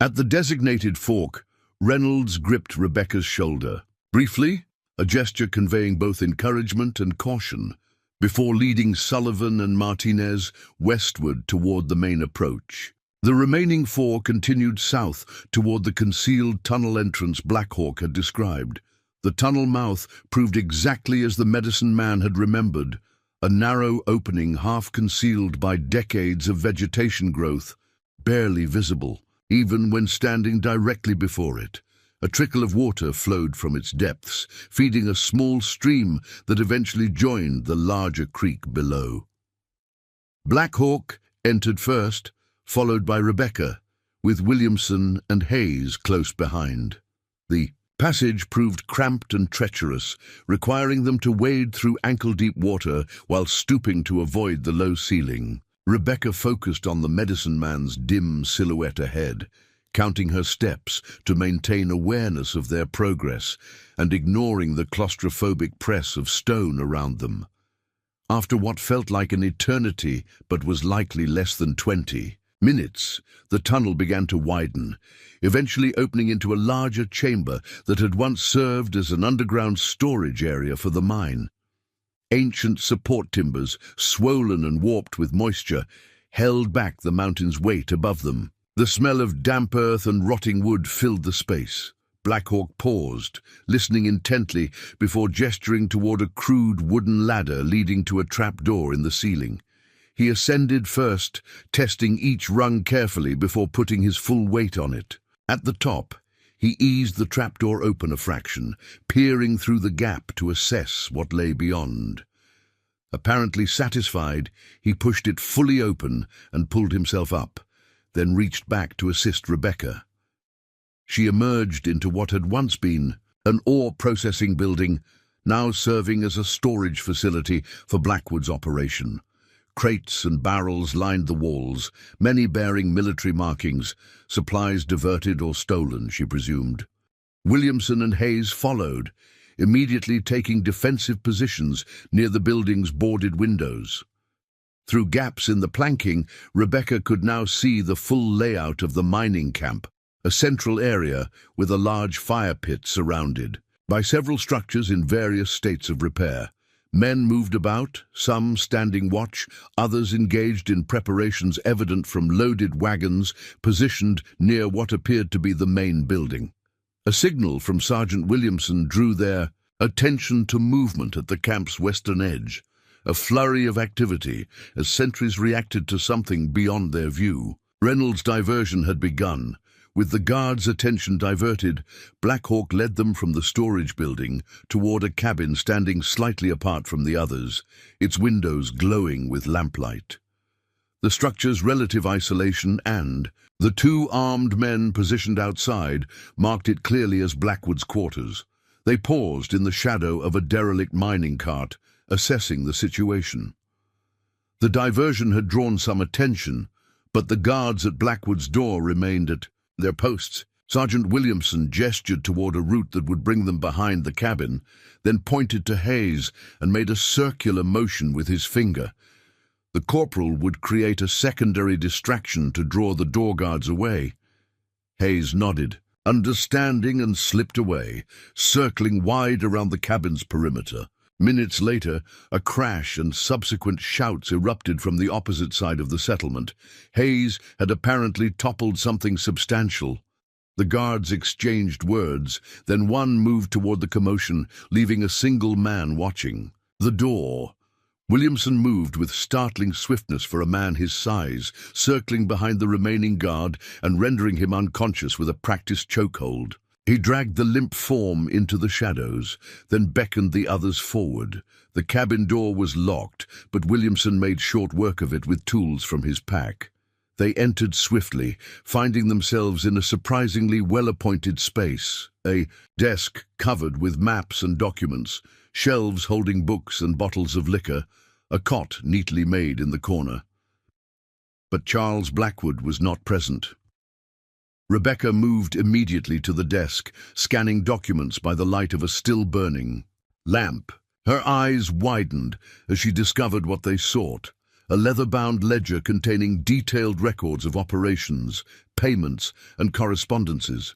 At the designated fork, Reynolds gripped Rebecca's shoulder. Briefly, a gesture conveying both encouragement and caution, before leading Sullivan and Martinez westward toward the main approach. The remaining four continued south toward the concealed tunnel entrance Black Hawk had described. The tunnel mouth proved exactly as the medicine man had remembered, a narrow opening half concealed by decades of vegetation growth, barely visible, even when standing directly before it. A trickle of water flowed from its depths, feeding a small stream that eventually joined the larger creek below. Black Hawk entered first, followed by Rebecca, with Williamson and Hayes close behind. The passage proved cramped and treacherous, requiring them to wade through ankle-deep water while stooping to avoid the low ceiling. Rebecca focused on the medicine man's dim silhouette ahead, counting her steps to maintain awareness of their progress and ignoring the claustrophobic press of stone around them. After what felt like an eternity but was likely less than 20 minutes, the tunnel began to widen, eventually opening into a larger chamber that had once served as an underground storage area for the mine. Ancient support timbers, swollen and warped with moisture, held back the mountain's weight above them. The smell of damp earth and rotting wood filled the space. Black Hawk paused, listening intently before gesturing toward a crude wooden ladder leading to a trapdoor in the ceiling. He ascended first, testing each rung carefully before putting his full weight on it. At the top, he eased the trapdoor open a fraction, peering through the gap to assess what lay beyond. Apparently satisfied, he pushed it fully open and pulled himself up, then reached back to assist Rebecca. She emerged into what had once been an ore processing building, now serving as a storage facility for Blackwood's operation. Crates and barrels lined the walls, many bearing military markings, supplies diverted or stolen, she presumed. Williamson and Hayes followed, immediately taking defensive positions near the building's boarded windows. Through gaps in the planking, Rebecca could now see the full layout of the mining camp, a central area with a large fire pit surrounded by several structures in various states of repair. Men moved about, some standing watch, others engaged in preparations evident from loaded wagons positioned near what appeared to be the main building. A signal from Sergeant Williamson drew their attention to movement at the camp's western edge, a flurry of activity as sentries reacted to something beyond their view. Reynolds' diversion had begun. With the guards' attention diverted, Black Hawk led them from the storage building toward a cabin standing slightly apart from the others, its windows glowing with lamplight. The structure's relative isolation and the two armed men positioned outside marked it clearly as Blackwood's quarters. They paused in the shadow of a derelict mining cart, assessing the situation. The diversion had drawn some attention, but the guards at Blackwood's door remained at their posts. Sergeant Williamson gestured toward a route that would bring them behind the cabin, then pointed to Hayes and made a circular motion with his finger. The corporal would create a secondary distraction to draw the door guards away. Hayes nodded, understanding, and slipped away, circling wide around the cabin's perimeter. Minutes later, a crash and subsequent shouts erupted from the opposite side of the settlement. Hayes had apparently toppled something substantial. The guards exchanged words, then one moved toward the commotion, leaving a single man watching. The door. Williamson moved with startling swiftness for a man his size, circling behind the remaining guard and rendering him unconscious with a practiced chokehold. He dragged the limp form into the shadows, then beckoned the others forward. The cabin door was locked, but Williamson made short work of it with tools from his pack. They entered swiftly, finding themselves in a surprisingly well-appointed space. A desk covered with maps and documents, shelves holding books and bottles of liquor, a cot neatly made in the corner. But Charles Blackwood was not present. Rebecca moved immediately to the desk, scanning documents by the light of a still-burning lamp. Her eyes widened as she discovered what they sought, a leather-bound ledger containing detailed records of operations, payments, and correspondences.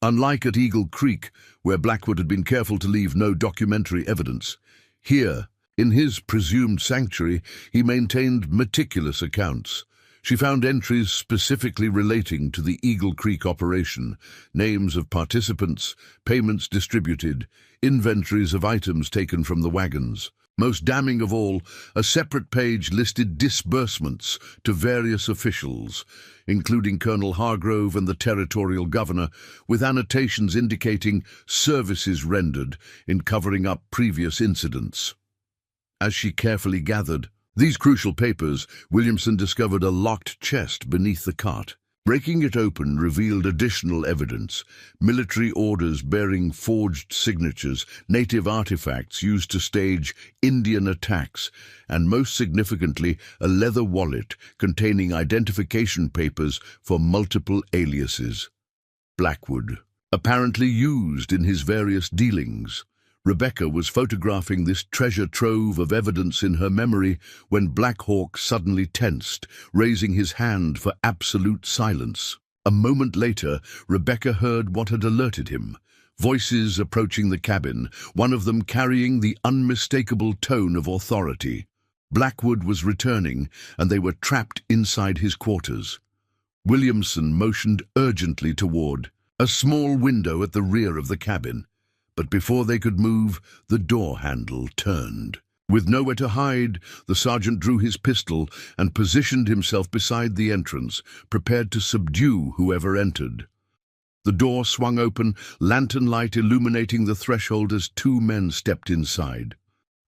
Unlike at Eagle Creek, where Blackwood had been careful to leave no documentary evidence, here, in his presumed sanctuary, he maintained meticulous accounts. She found entries specifically relating to the Eagle Creek operation, names of participants, payments distributed, inventories of items taken from the wagons. Most damning of all, a separate page listed disbursements to various officials, including Colonel Hargrove and the territorial governor, with annotations indicating services rendered in covering up previous incidents. As she carefully gathered these crucial papers, Williamson discovered a locked chest beneath the cot. Breaking it open revealed additional evidence: military orders bearing forged signatures, native artifacts used to stage Indian attacks, and most significantly, a leather wallet containing identification papers for multiple aliases. Blackwood, apparently used in his various dealings. Rebecca was photographing this treasure trove of evidence in her memory when Black Hawk suddenly tensed, raising his hand for absolute silence. A moment later, Rebecca heard what had alerted him. Voices approaching the cabin, one of them carrying the unmistakable tone of authority. Blackwood was returning, and they were trapped inside his quarters. Williamson motioned urgently toward a small window at the rear of the cabin. But before they could move, the door handle turned. With nowhere to hide, the sergeant drew his pistol and positioned himself beside the entrance, prepared to subdue whoever entered. The door swung open, lantern light illuminating the threshold as two men stepped inside.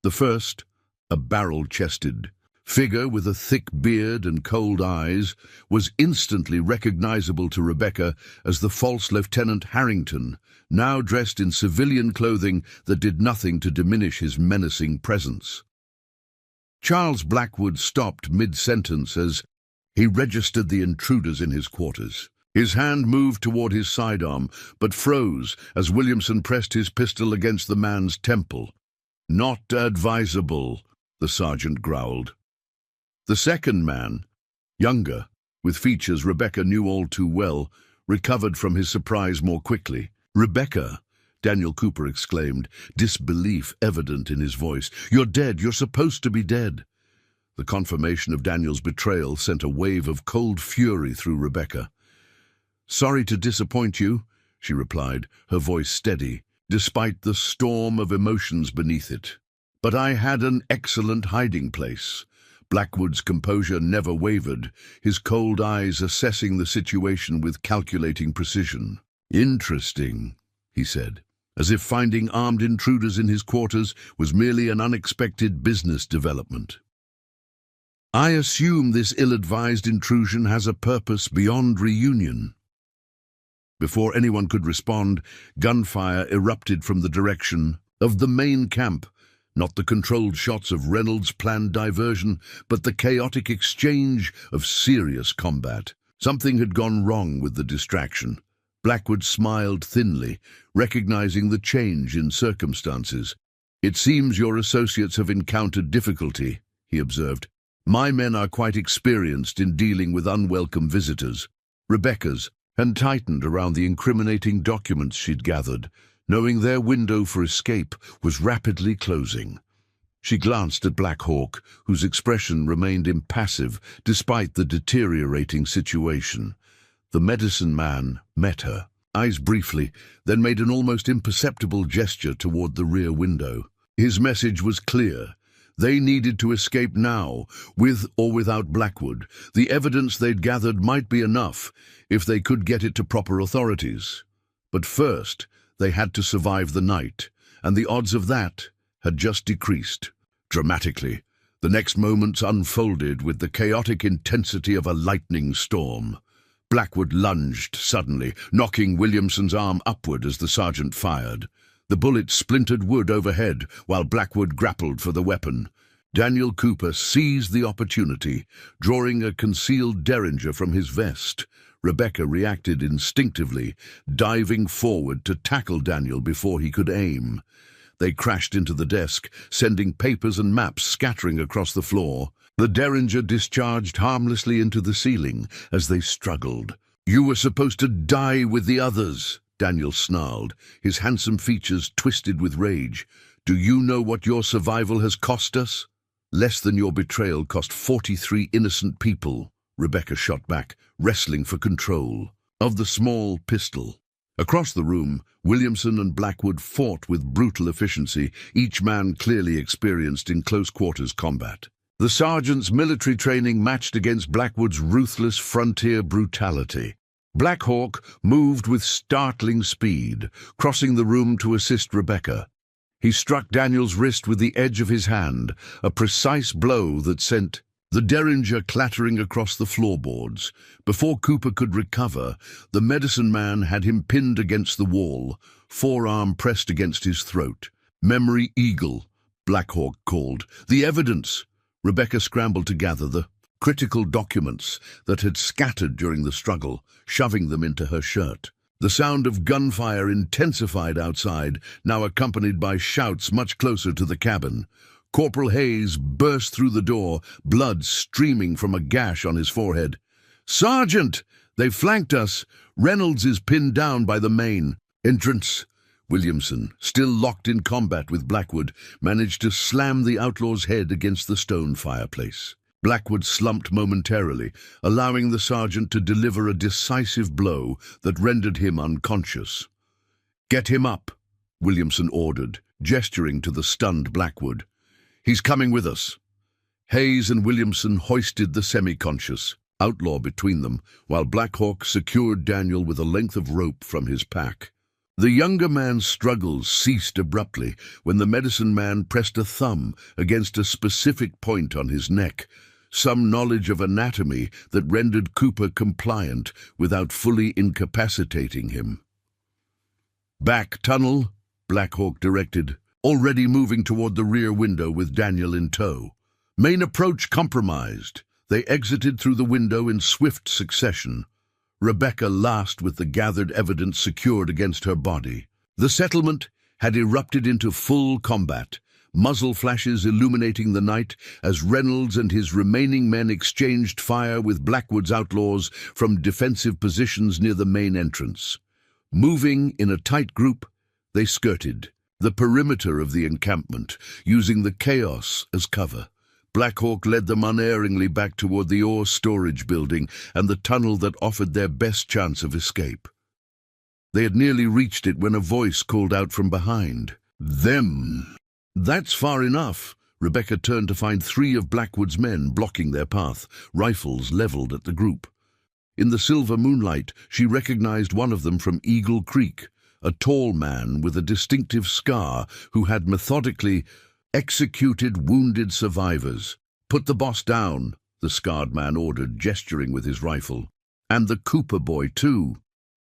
The first, a barrel-chested figure with a thick beard and cold eyes, was instantly recognizable to Rebecca as the false Lieutenant Harrington, now dressed in civilian clothing that did nothing to diminish his menacing presence. Charles Blackwood stopped mid-sentence as he registered the intruders in his quarters. His hand moved toward his sidearm, but froze as Williamson pressed his pistol against the man's temple. "Not advisable," the sergeant growled. The second man, younger, with features Rebecca knew all too well, recovered from his surprise more quickly. "Rebecca," Daniel Cooper exclaimed, disbelief evident in his voice. "You're dead. You're supposed to be dead." The confirmation of Daniel's betrayal sent a wave of cold fury through Rebecca. "Sorry to disappoint you," she replied, her voice steady, despite the storm of emotions beneath it. "But I had an excellent hiding place." Blackwood's composure never wavered, his cold eyes assessing the situation with calculating precision. "Interesting," he said, as if finding armed intruders in his quarters was merely an unexpected business development. "I assume this ill-advised intrusion has a purpose beyond reunion." Before anyone could respond, gunfire erupted from the direction of the main camp. Not the controlled shots of Reynolds' planned diversion, but the chaotic exchange of serious combat. Something had gone wrong with the distraction. Blackwood smiled thinly, recognizing the change in circumstances. "It seems your associates have encountered difficulty," he observed. "My men are quite experienced in dealing with unwelcome visitors." Rebecca's hand tightened around the incriminating documents she'd gathered, knowing their window for escape was rapidly closing. She glanced at Black Hawk, whose expression remained impassive despite the deteriorating situation. The medicine man met her, eyes briefly, then made an almost imperceptible gesture toward the rear window. His message was clear. They needed to escape now, with or without Blackwood. The evidence they'd gathered might be enough if they could get it to proper authorities. But first, they had to survive the night, and the odds of that had just decreased. Dramatically, the next moments unfolded with the chaotic intensity of a lightning storm. Blackwood lunged suddenly, knocking Williamson's arm upward as the sergeant fired. The bullet splintered wood overhead while Blackwood grappled for the weapon. Daniel Cooper seized the opportunity, drawing a concealed derringer from his vest. Rebecca reacted instinctively, diving forward to tackle Daniel before he could aim. They crashed into the desk, sending papers and maps scattering across the floor. The derringer discharged harmlessly into the ceiling as they struggled. "You were supposed to die with the others," Daniel snarled, his handsome features twisted with rage. "Do you know what your survival has cost us?" "Less than your betrayal cost 43 innocent people," Rebecca shot back, wrestling for control of the small pistol. Across the room, Williamson and Blackwood fought with brutal efficiency, each man clearly experienced in close-quarters combat. The sergeant's military training matched against Blackwood's ruthless frontier brutality. Black Hawk moved with startling speed, crossing the room to assist Rebecca. He struck Daniel's wrist with the edge of his hand, a precise blow that sent the derringer clattering across the floorboards. Before Cooper could recover, the medicine man had him pinned against the wall, forearm pressed against his throat. "Memory Eagle," Black Hawk called. "The evidence!" Rebecca scrambled to gather the critical documents that had scattered during the struggle, shoving them into her shirt. The sound of gunfire intensified outside, now accompanied by shouts much closer to the cabin. Corporal Hayes burst through the door, blood streaming from a gash on his forehead. "Sergeant! They've flanked us! Reynolds is pinned down by the main entrance." Williamson, still locked in combat with Blackwood, managed to slam the outlaw's head against the stone fireplace. Blackwood slumped momentarily, allowing the sergeant to deliver a decisive blow that rendered him unconscious. "Get him up," Williamson ordered, gesturing to the stunned Blackwood. "He's coming with us." Hayes and Williamson hoisted the semi-conscious outlaw between them, while Black Hawk secured Daniel with a length of rope from his pack. The younger man's struggles ceased abruptly when the medicine man pressed a thumb against a specific point on his neck, some knowledge of anatomy that rendered Cooper compliant without fully incapacitating him. "Back tunnel," Black Hawk directed, already moving toward the rear window with Daniel in tow. Main approach compromised. They exited through the window in swift succession, Rebecca last with the gathered evidence secured against her body. The settlement had erupted into full combat, muzzle flashes illuminating the night as Reynolds and his remaining men exchanged fire with Blackwood's outlaws from defensive positions near the main entrance. Moving in a tight group, they skirted the perimeter of the encampment, using the chaos as cover. Black Hawk led them unerringly back toward the ore storage building and the tunnel that offered their best chance of escape. They had nearly reached it when a voice called out from behind. "Them!" "That's far enough." Rebecca turned to find 3 of Blackwood's men blocking their path, rifles leveled at the group. In the silver moonlight, she recognized one of them from Eagle Creek, a tall man with a distinctive scar who had methodically executed wounded survivors. "Put the boss down," the scarred man ordered, gesturing with his rifle. "And the Cooper boy, too."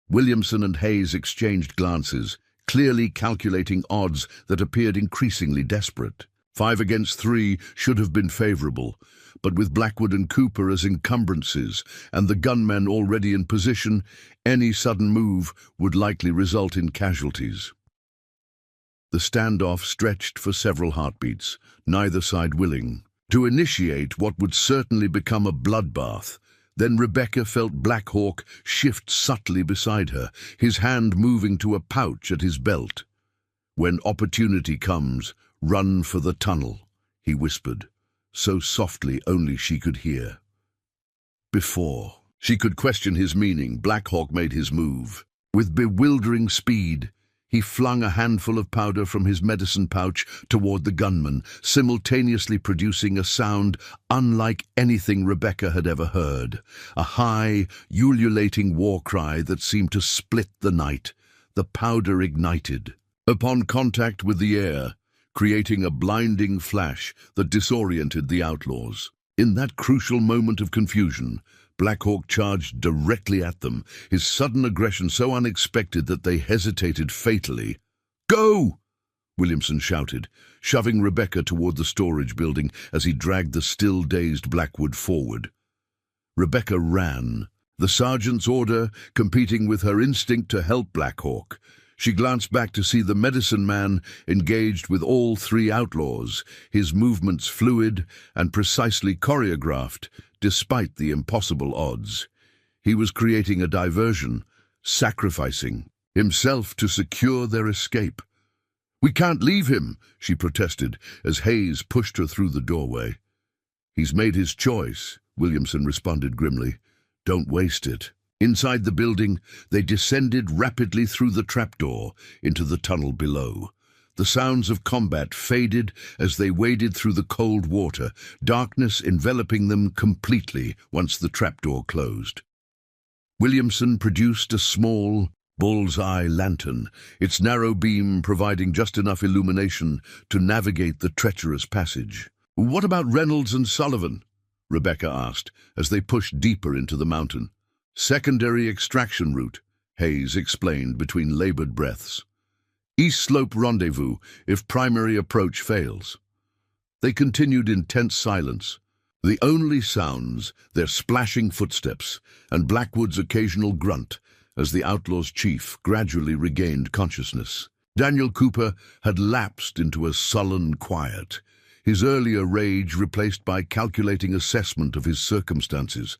Williamson and Hayes exchanged glances, clearly calculating odds that appeared increasingly desperate. 5 against 3 should have been favorable, but with Blackwood and Cooper as encumbrances and the gunmen already in position, any sudden move would likely result in casualties. The standoff stretched for several heartbeats, neither side willing to initiate what would certainly become a bloodbath. Then Rebecca felt Black Hawk shift subtly beside her, his hand moving to a pouch at his belt. "When opportunity comes, run for the tunnel," he whispered, so softly only she could hear. Before she could question his meaning, Black Hawk made his move. With bewildering speed, he flung a handful of powder from his medicine pouch toward the gunman, simultaneously producing a sound unlike anything Rebecca had ever heard, a high, ululating war cry that seemed to split the night. The powder ignited upon contact with the air, creating a blinding flash that disoriented the outlaws. In that crucial moment of confusion, Black Hawk charged directly at them, his sudden aggression so unexpected that they hesitated fatally. "Go!" Williamson shouted, shoving Rebecca toward the storage building as he dragged the still-dazed Blackwood forward. Rebecca ran, the sergeant's order competing with her instinct to help Black Hawk. She glanced back to see the medicine man engaged with all three outlaws, his movements fluid and precisely choreographed, despite the impossible odds. He was creating a diversion, sacrificing himself to secure their escape. "We can't leave him," she protested as Hayes pushed her through the doorway. "He's made his choice," Williamson responded grimly. "Don't waste it." Inside the building, they descended rapidly through the trapdoor into the tunnel below. The sounds of combat faded as they waded through the cold water, darkness enveloping them completely once the trapdoor closed. Williamson produced a small, bull's-eye lantern, its narrow beam providing just enough illumination to navigate the treacherous passage. "What about Reynolds and Sullivan?" Rebecca asked as they pushed deeper into the mountain. "Secondary extraction route," Hayes explained between labored breaths. "East slope rendezvous if primary approach fails." They continued in tense silence. The only sounds, their splashing footsteps, and Blackwood's occasional grunt as the outlaw's chief gradually regained consciousness. Daniel Cooper had lapsed into a sullen quiet, his earlier rage replaced by calculating assessment of his circumstances.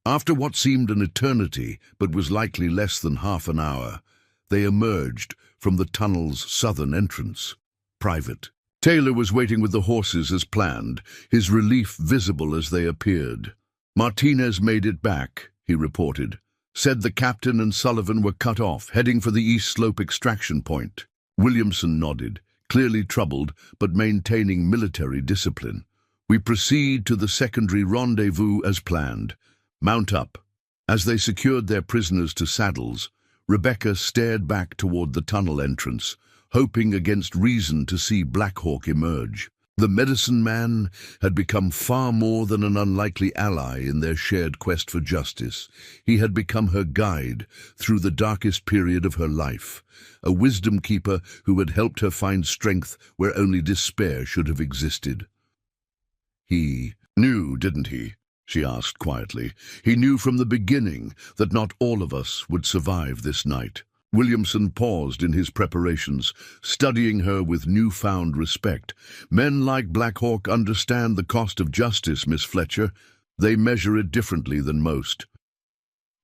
After what seemed an eternity, but was likely less than half an hour, they emerged from the tunnel's southern entrance. Private. Taylor was waiting with the horses as planned, his relief visible as they appeared. "Martinez made it back," he reported. "Said the captain and Sullivan were cut off, heading for the East Slope extraction point." Williamson nodded, clearly troubled, but maintaining military discipline. "We proceed to the secondary rendezvous as planned. Mount up." As they secured their prisoners to saddles, Rebecca stared back toward the tunnel entrance, hoping against reason to see Black Hawk emerge. The medicine man had become far more than an unlikely ally in their shared quest for justice. He had become her guide through the darkest period of her life, a wisdom keeper who had helped her find strength where only despair should have existed. "He knew, didn't he?" she asked quietly. "He knew from the beginning that not all of us would survive this night." Williamson paused in his preparations, studying her with newfound respect. "Men like Black Hawk understand the cost of justice, Miss Fletcher. They measure it differently than most."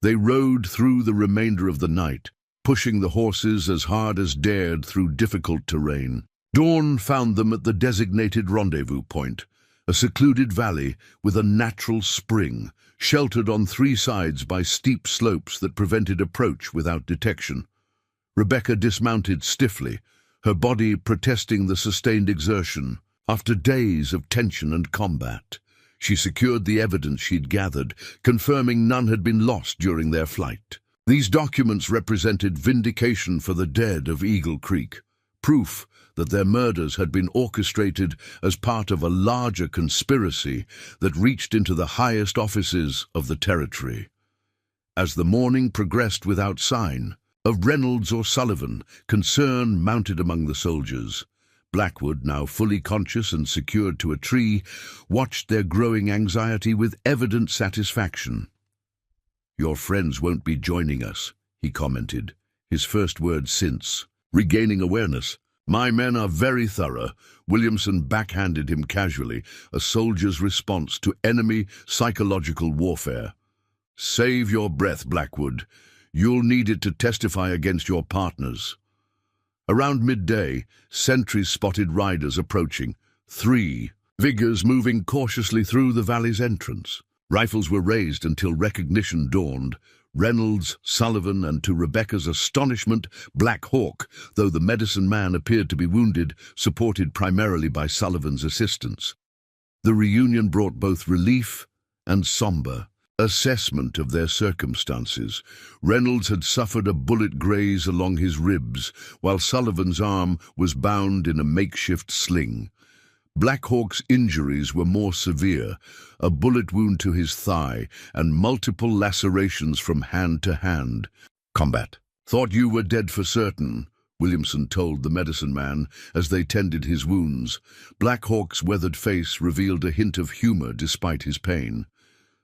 They rode through the remainder of the night, pushing the horses as hard as dared through difficult terrain. Dawn found them at the designated rendezvous point, a secluded valley with a natural spring, sheltered on three sides by steep slopes that prevented approach without detection. Rebecca dismounted stiffly, her body protesting the sustained exertion. After days of tension and combat, she secured the evidence she'd gathered, confirming none had been lost during their flight. These documents represented vindication for the dead of Eagle Creek, proof that their murders had been orchestrated as part of a larger conspiracy that reached into the highest offices of the territory. As the morning progressed without sign of Reynolds or Sullivan, concern mounted among the soldiers. Blackwood, now fully conscious and secured to a tree, watched their growing anxiety with evident satisfaction. "Your friends won't be joining us," he commented, his first word since regaining awareness. "My men are very thorough," Williamson backhanded him casually, a soldier's response to enemy psychological warfare. "Save your breath, Blackwood. You'll need it to testify against your partners." Around midday, sentries spotted riders approaching, 3 figures moving cautiously through the valley's entrance. Rifles were raised until recognition dawned. Reynolds, Sullivan, and to Rebecca's astonishment, Black Hawk, though the medicine man appeared to be wounded, supported primarily by Sullivan's assistance. The reunion brought both relief and somber assessment of their circumstances. Reynolds had suffered a bullet graze along his ribs, while Sullivan's arm was bound in a makeshift sling. Black Hawk's injuries were more severe, a bullet wound to his thigh and multiple lacerations from hand to hand. "Combat. Thought you were dead for certain," Williamson told the medicine man as they tended his wounds. Black Hawk's weathered face revealed a hint of humor despite his pain.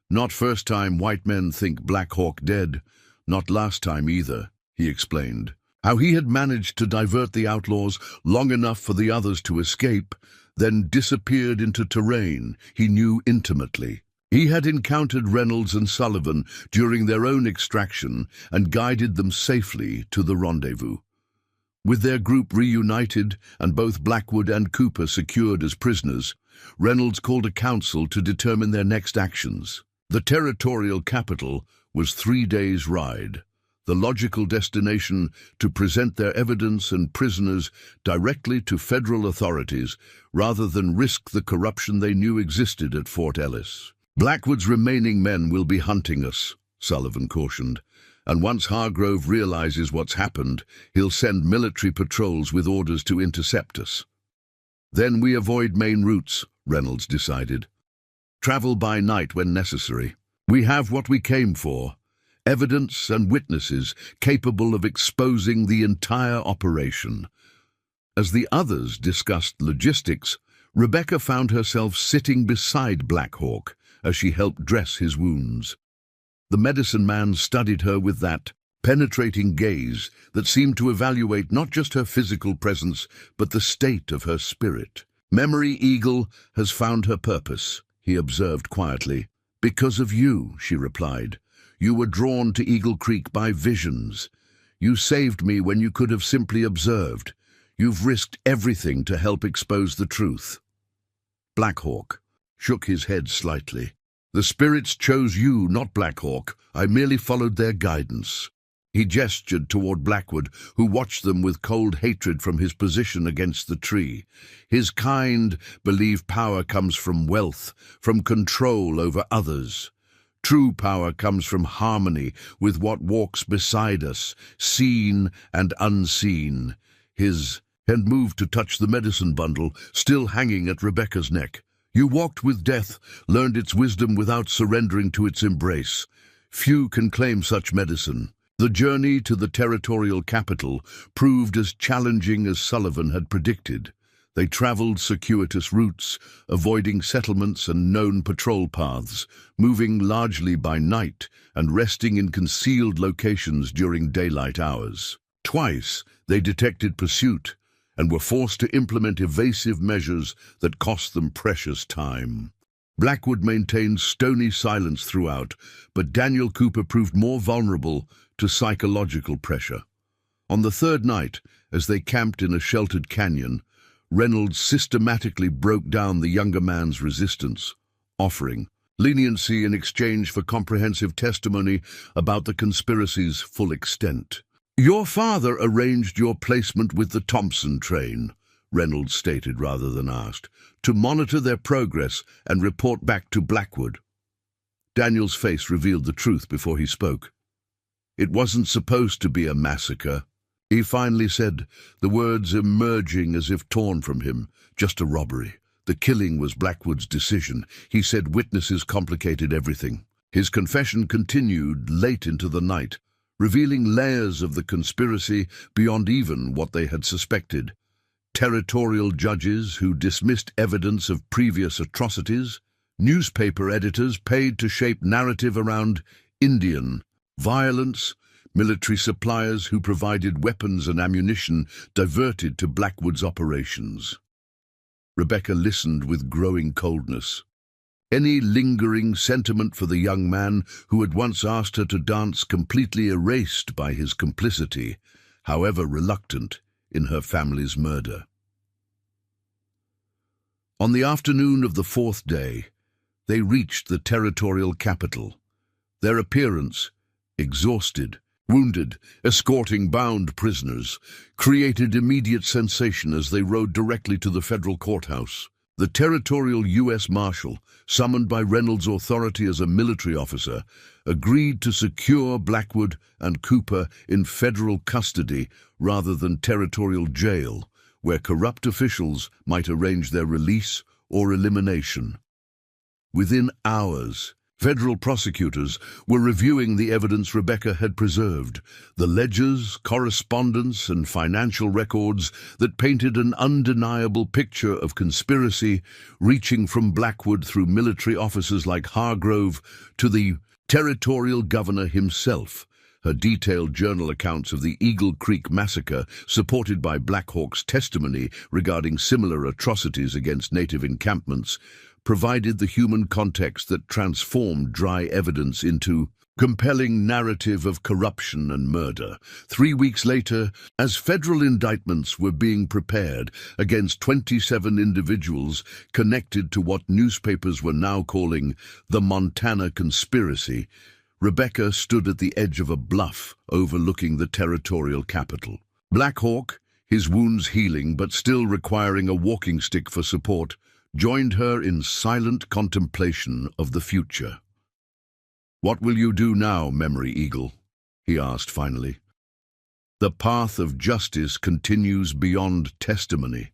"Not first time white men think Black Hawk dead. Not last time either," he explained. How he had managed to divert the outlaws long enough for the others to escape, then disappeared into terrain he knew intimately. He had encountered Reynolds and Sullivan during their own extraction and guided them safely to the rendezvous. With their group reunited and both Blackwood and Cooper secured as prisoners, Reynolds called a council to determine their next actions. The territorial capital was 3 days' ride, the logical destination to present their evidence and prisoners directly to federal authorities rather than risk the corruption they knew existed at Fort Ellis. "Blackwood's remaining men will be hunting us," Sullivan cautioned, "and once Hargrove realizes what's happened, he'll send military patrols with orders to intercept us." "Then we avoid main routes," Reynolds decided. "Travel by night when necessary. We have what we came for, evidence and witnesses capable of exposing the entire operation." As the others discussed logistics, Rebecca found herself sitting beside Black Hawk as she helped dress his wounds. The medicine man studied her with that penetrating gaze that seemed to evaluate not just her physical presence, but the state of her spirit. "Memory Eagle has found her purpose," he observed quietly. "Because of you," she replied. "You were drawn to Eagle Creek by visions. You saved me when you could have simply observed. You've risked everything to help expose the truth." Black Hawk shook his head slightly. "The spirits chose you, not Black Hawk. I merely followed their guidance." He gestured toward Blackwood, who watched them with cold hatred from his position against the tree. "His kind believe power comes from wealth, from control over others. True power comes from harmony with what walks beside us, seen and unseen." His hand moved to touch the medicine bundle, still hanging at Rebecca's neck. "You walked with death, learned its wisdom without surrendering to its embrace. Few can claim such medicine." The journey to the territorial capital proved as challenging as Sullivan had predicted. They traveled circuitous routes, avoiding settlements and known patrol paths, moving largely by night and resting in concealed locations during daylight hours. Twice they detected pursuit and were forced to implement evasive measures that cost them precious time. Blackwood maintained stony silence throughout, but Daniel Cooper proved more vulnerable to psychological pressure. On the third night, as they camped in a sheltered canyon, Reynolds systematically broke down the younger man's resistance, offering leniency in exchange for comprehensive testimony about the conspiracy's full extent. "Your father arranged your placement with the Thompson train," Reynolds stated rather than asked, "to monitor their progress and report back to Blackwood." Daniel's face revealed the truth before he spoke. "It wasn't supposed to be a massacre," he finally said, the words emerging as if torn from him. "Just a robbery. The killing was Blackwood's decision. He said witnesses complicated everything." His confession continued late into the night, revealing layers of the conspiracy beyond even what they had suspected. Territorial judges who dismissed evidence of previous atrocities, newspaper editors paid to shape narrative around Indian violence, military suppliers who provided weapons and ammunition diverted to Blackwood's operations. Rebecca listened with growing coldness. Any lingering sentiment for the young man who had once asked her to dance completely erased by his complicity, however reluctant, in her family's murder. On the afternoon of the fourth day, they reached the territorial capital. Their appearance, exhausted, wounded, escorting bound prisoners, created immediate sensation as they rode directly to the federal courthouse. The territorial U.S. Marshal, summoned by Reynolds' authority as a military officer, agreed to secure Blackwood and Cooper in federal custody rather than territorial jail, where corrupt officials might arrange their release or elimination. Within hours, Federal prosecutors were reviewing the evidence Rebecca had preserved, the ledgers, correspondence, and financial records that painted an undeniable picture of conspiracy reaching from Blackwood through military officers like Hargrove to the territorial governor himself. Her detailed journal accounts of the Eagle Creek massacre, supported by Black Hawk's testimony regarding similar atrocities against native encampments, provided the human context that transformed dry evidence into compelling narrative of corruption and murder. 3 weeks later, as federal indictments were being prepared against 27 individuals connected to what newspapers were now calling the Montana Conspiracy, Rebecca stood at the edge of a bluff overlooking the territorial capital. Black Hawk, his wounds healing but still requiring a walking stick for support, joined her in silent contemplation of the future. "What will you do now, Memory Eagle?" he asked finally. "The path of justice continues beyond testimony."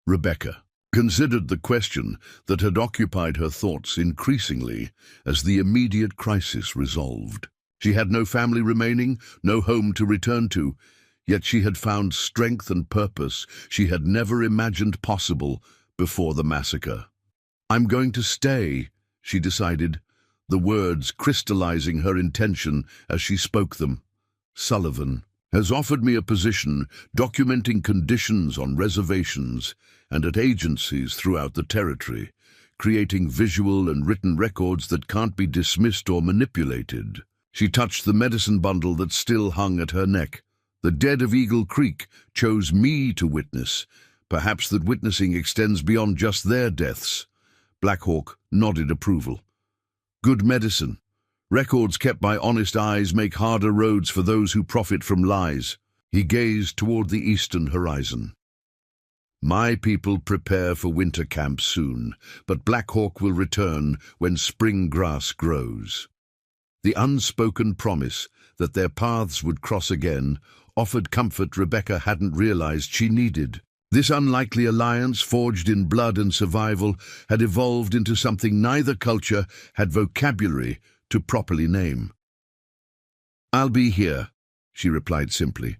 Rebecca considered the question that had occupied her thoughts increasingly as the immediate crisis resolved. She had no family remaining, no home to return to, yet she had found strength and purpose she had never imagined possible before the massacre. "I'm going to stay," she decided, the words crystallizing her intention as she spoke them. "Sullivan has offered me a position documenting conditions on reservations and at agencies throughout the territory, creating visual and written records that can't be dismissed or manipulated." She touched the medicine bundle that still hung at her neck. "The dead of Eagle Creek chose me to witness. Perhaps that witnessing extends beyond just their deaths." Black Hawk nodded approval. "Good medicine. Records kept by honest eyes make harder roads for those who profit from lies." He gazed toward the eastern horizon. "My people prepare for winter camp soon, but Black Hawk will return when spring grass grows." The unspoken promise that their paths would cross again offered comfort Rebecca hadn't realized she needed. This unlikely alliance, forged in blood and survival, had evolved into something neither culture had vocabulary to properly name. "I'll be here," she replied simply.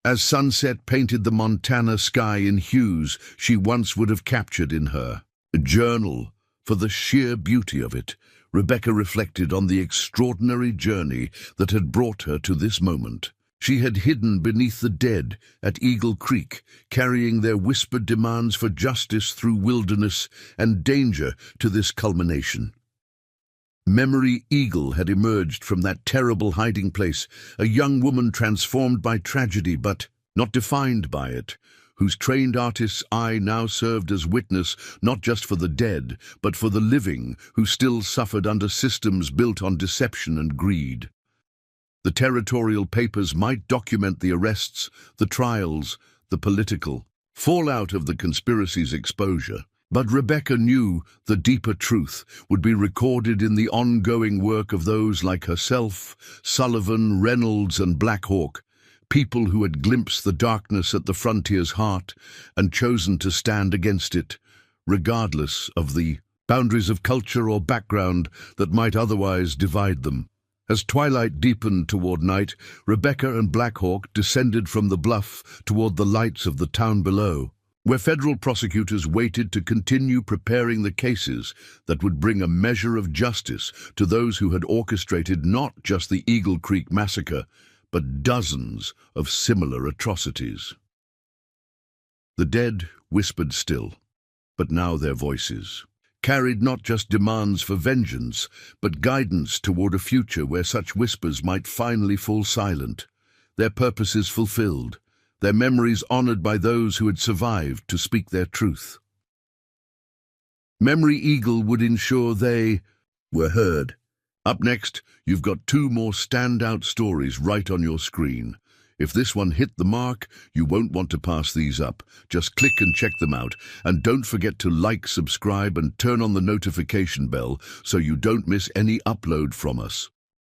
As sunset painted the Montana sky in hues she once would have captured in her journal, for the sheer beauty of it, Rebecca reflected on the extraordinary journey that had brought her to this moment. She had hidden beneath the dead at Eagle Creek, carrying their whispered demands for justice through wilderness and danger to this culmination. Memory Eagle had emerged from that terrible hiding place, a young woman transformed by tragedy but not defined by it, whose trained artist's eye now served as witness not just for the dead, but for the living who still suffered under systems built on deception and greed. The territorial papers might document the arrests, the trials, the political fallout of the conspiracy's exposure, but Rebecca knew the deeper truth would be recorded in the ongoing work of those like herself, Sullivan, Reynolds, and Black Hawk, people who had glimpsed the darkness at the frontier's heart and chosen to stand against it, regardless of the boundaries of culture or background that might otherwise divide them. As twilight deepened toward night, Rebecca and Black Hawk descended from the bluff toward the lights of the town below, where federal prosecutors waited to continue preparing the cases that would bring a measure of justice to those who had orchestrated not just the Eagle Creek massacre, but dozens of similar atrocities. The dead whispered still, but now their voices carried not just demands for vengeance, but guidance toward a future where such whispers might finally fall silent, their purposes fulfilled, their memories honored by those who had survived to speak their truth. Memory Eagle would ensure they were heard. Up next, you've got 2 more standout stories right on your screen. If this one hit the mark, you won't want to pass these up. Just click and check them out. And don't forget to like, subscribe, and turn on the notification bell so you don't miss any upload from us.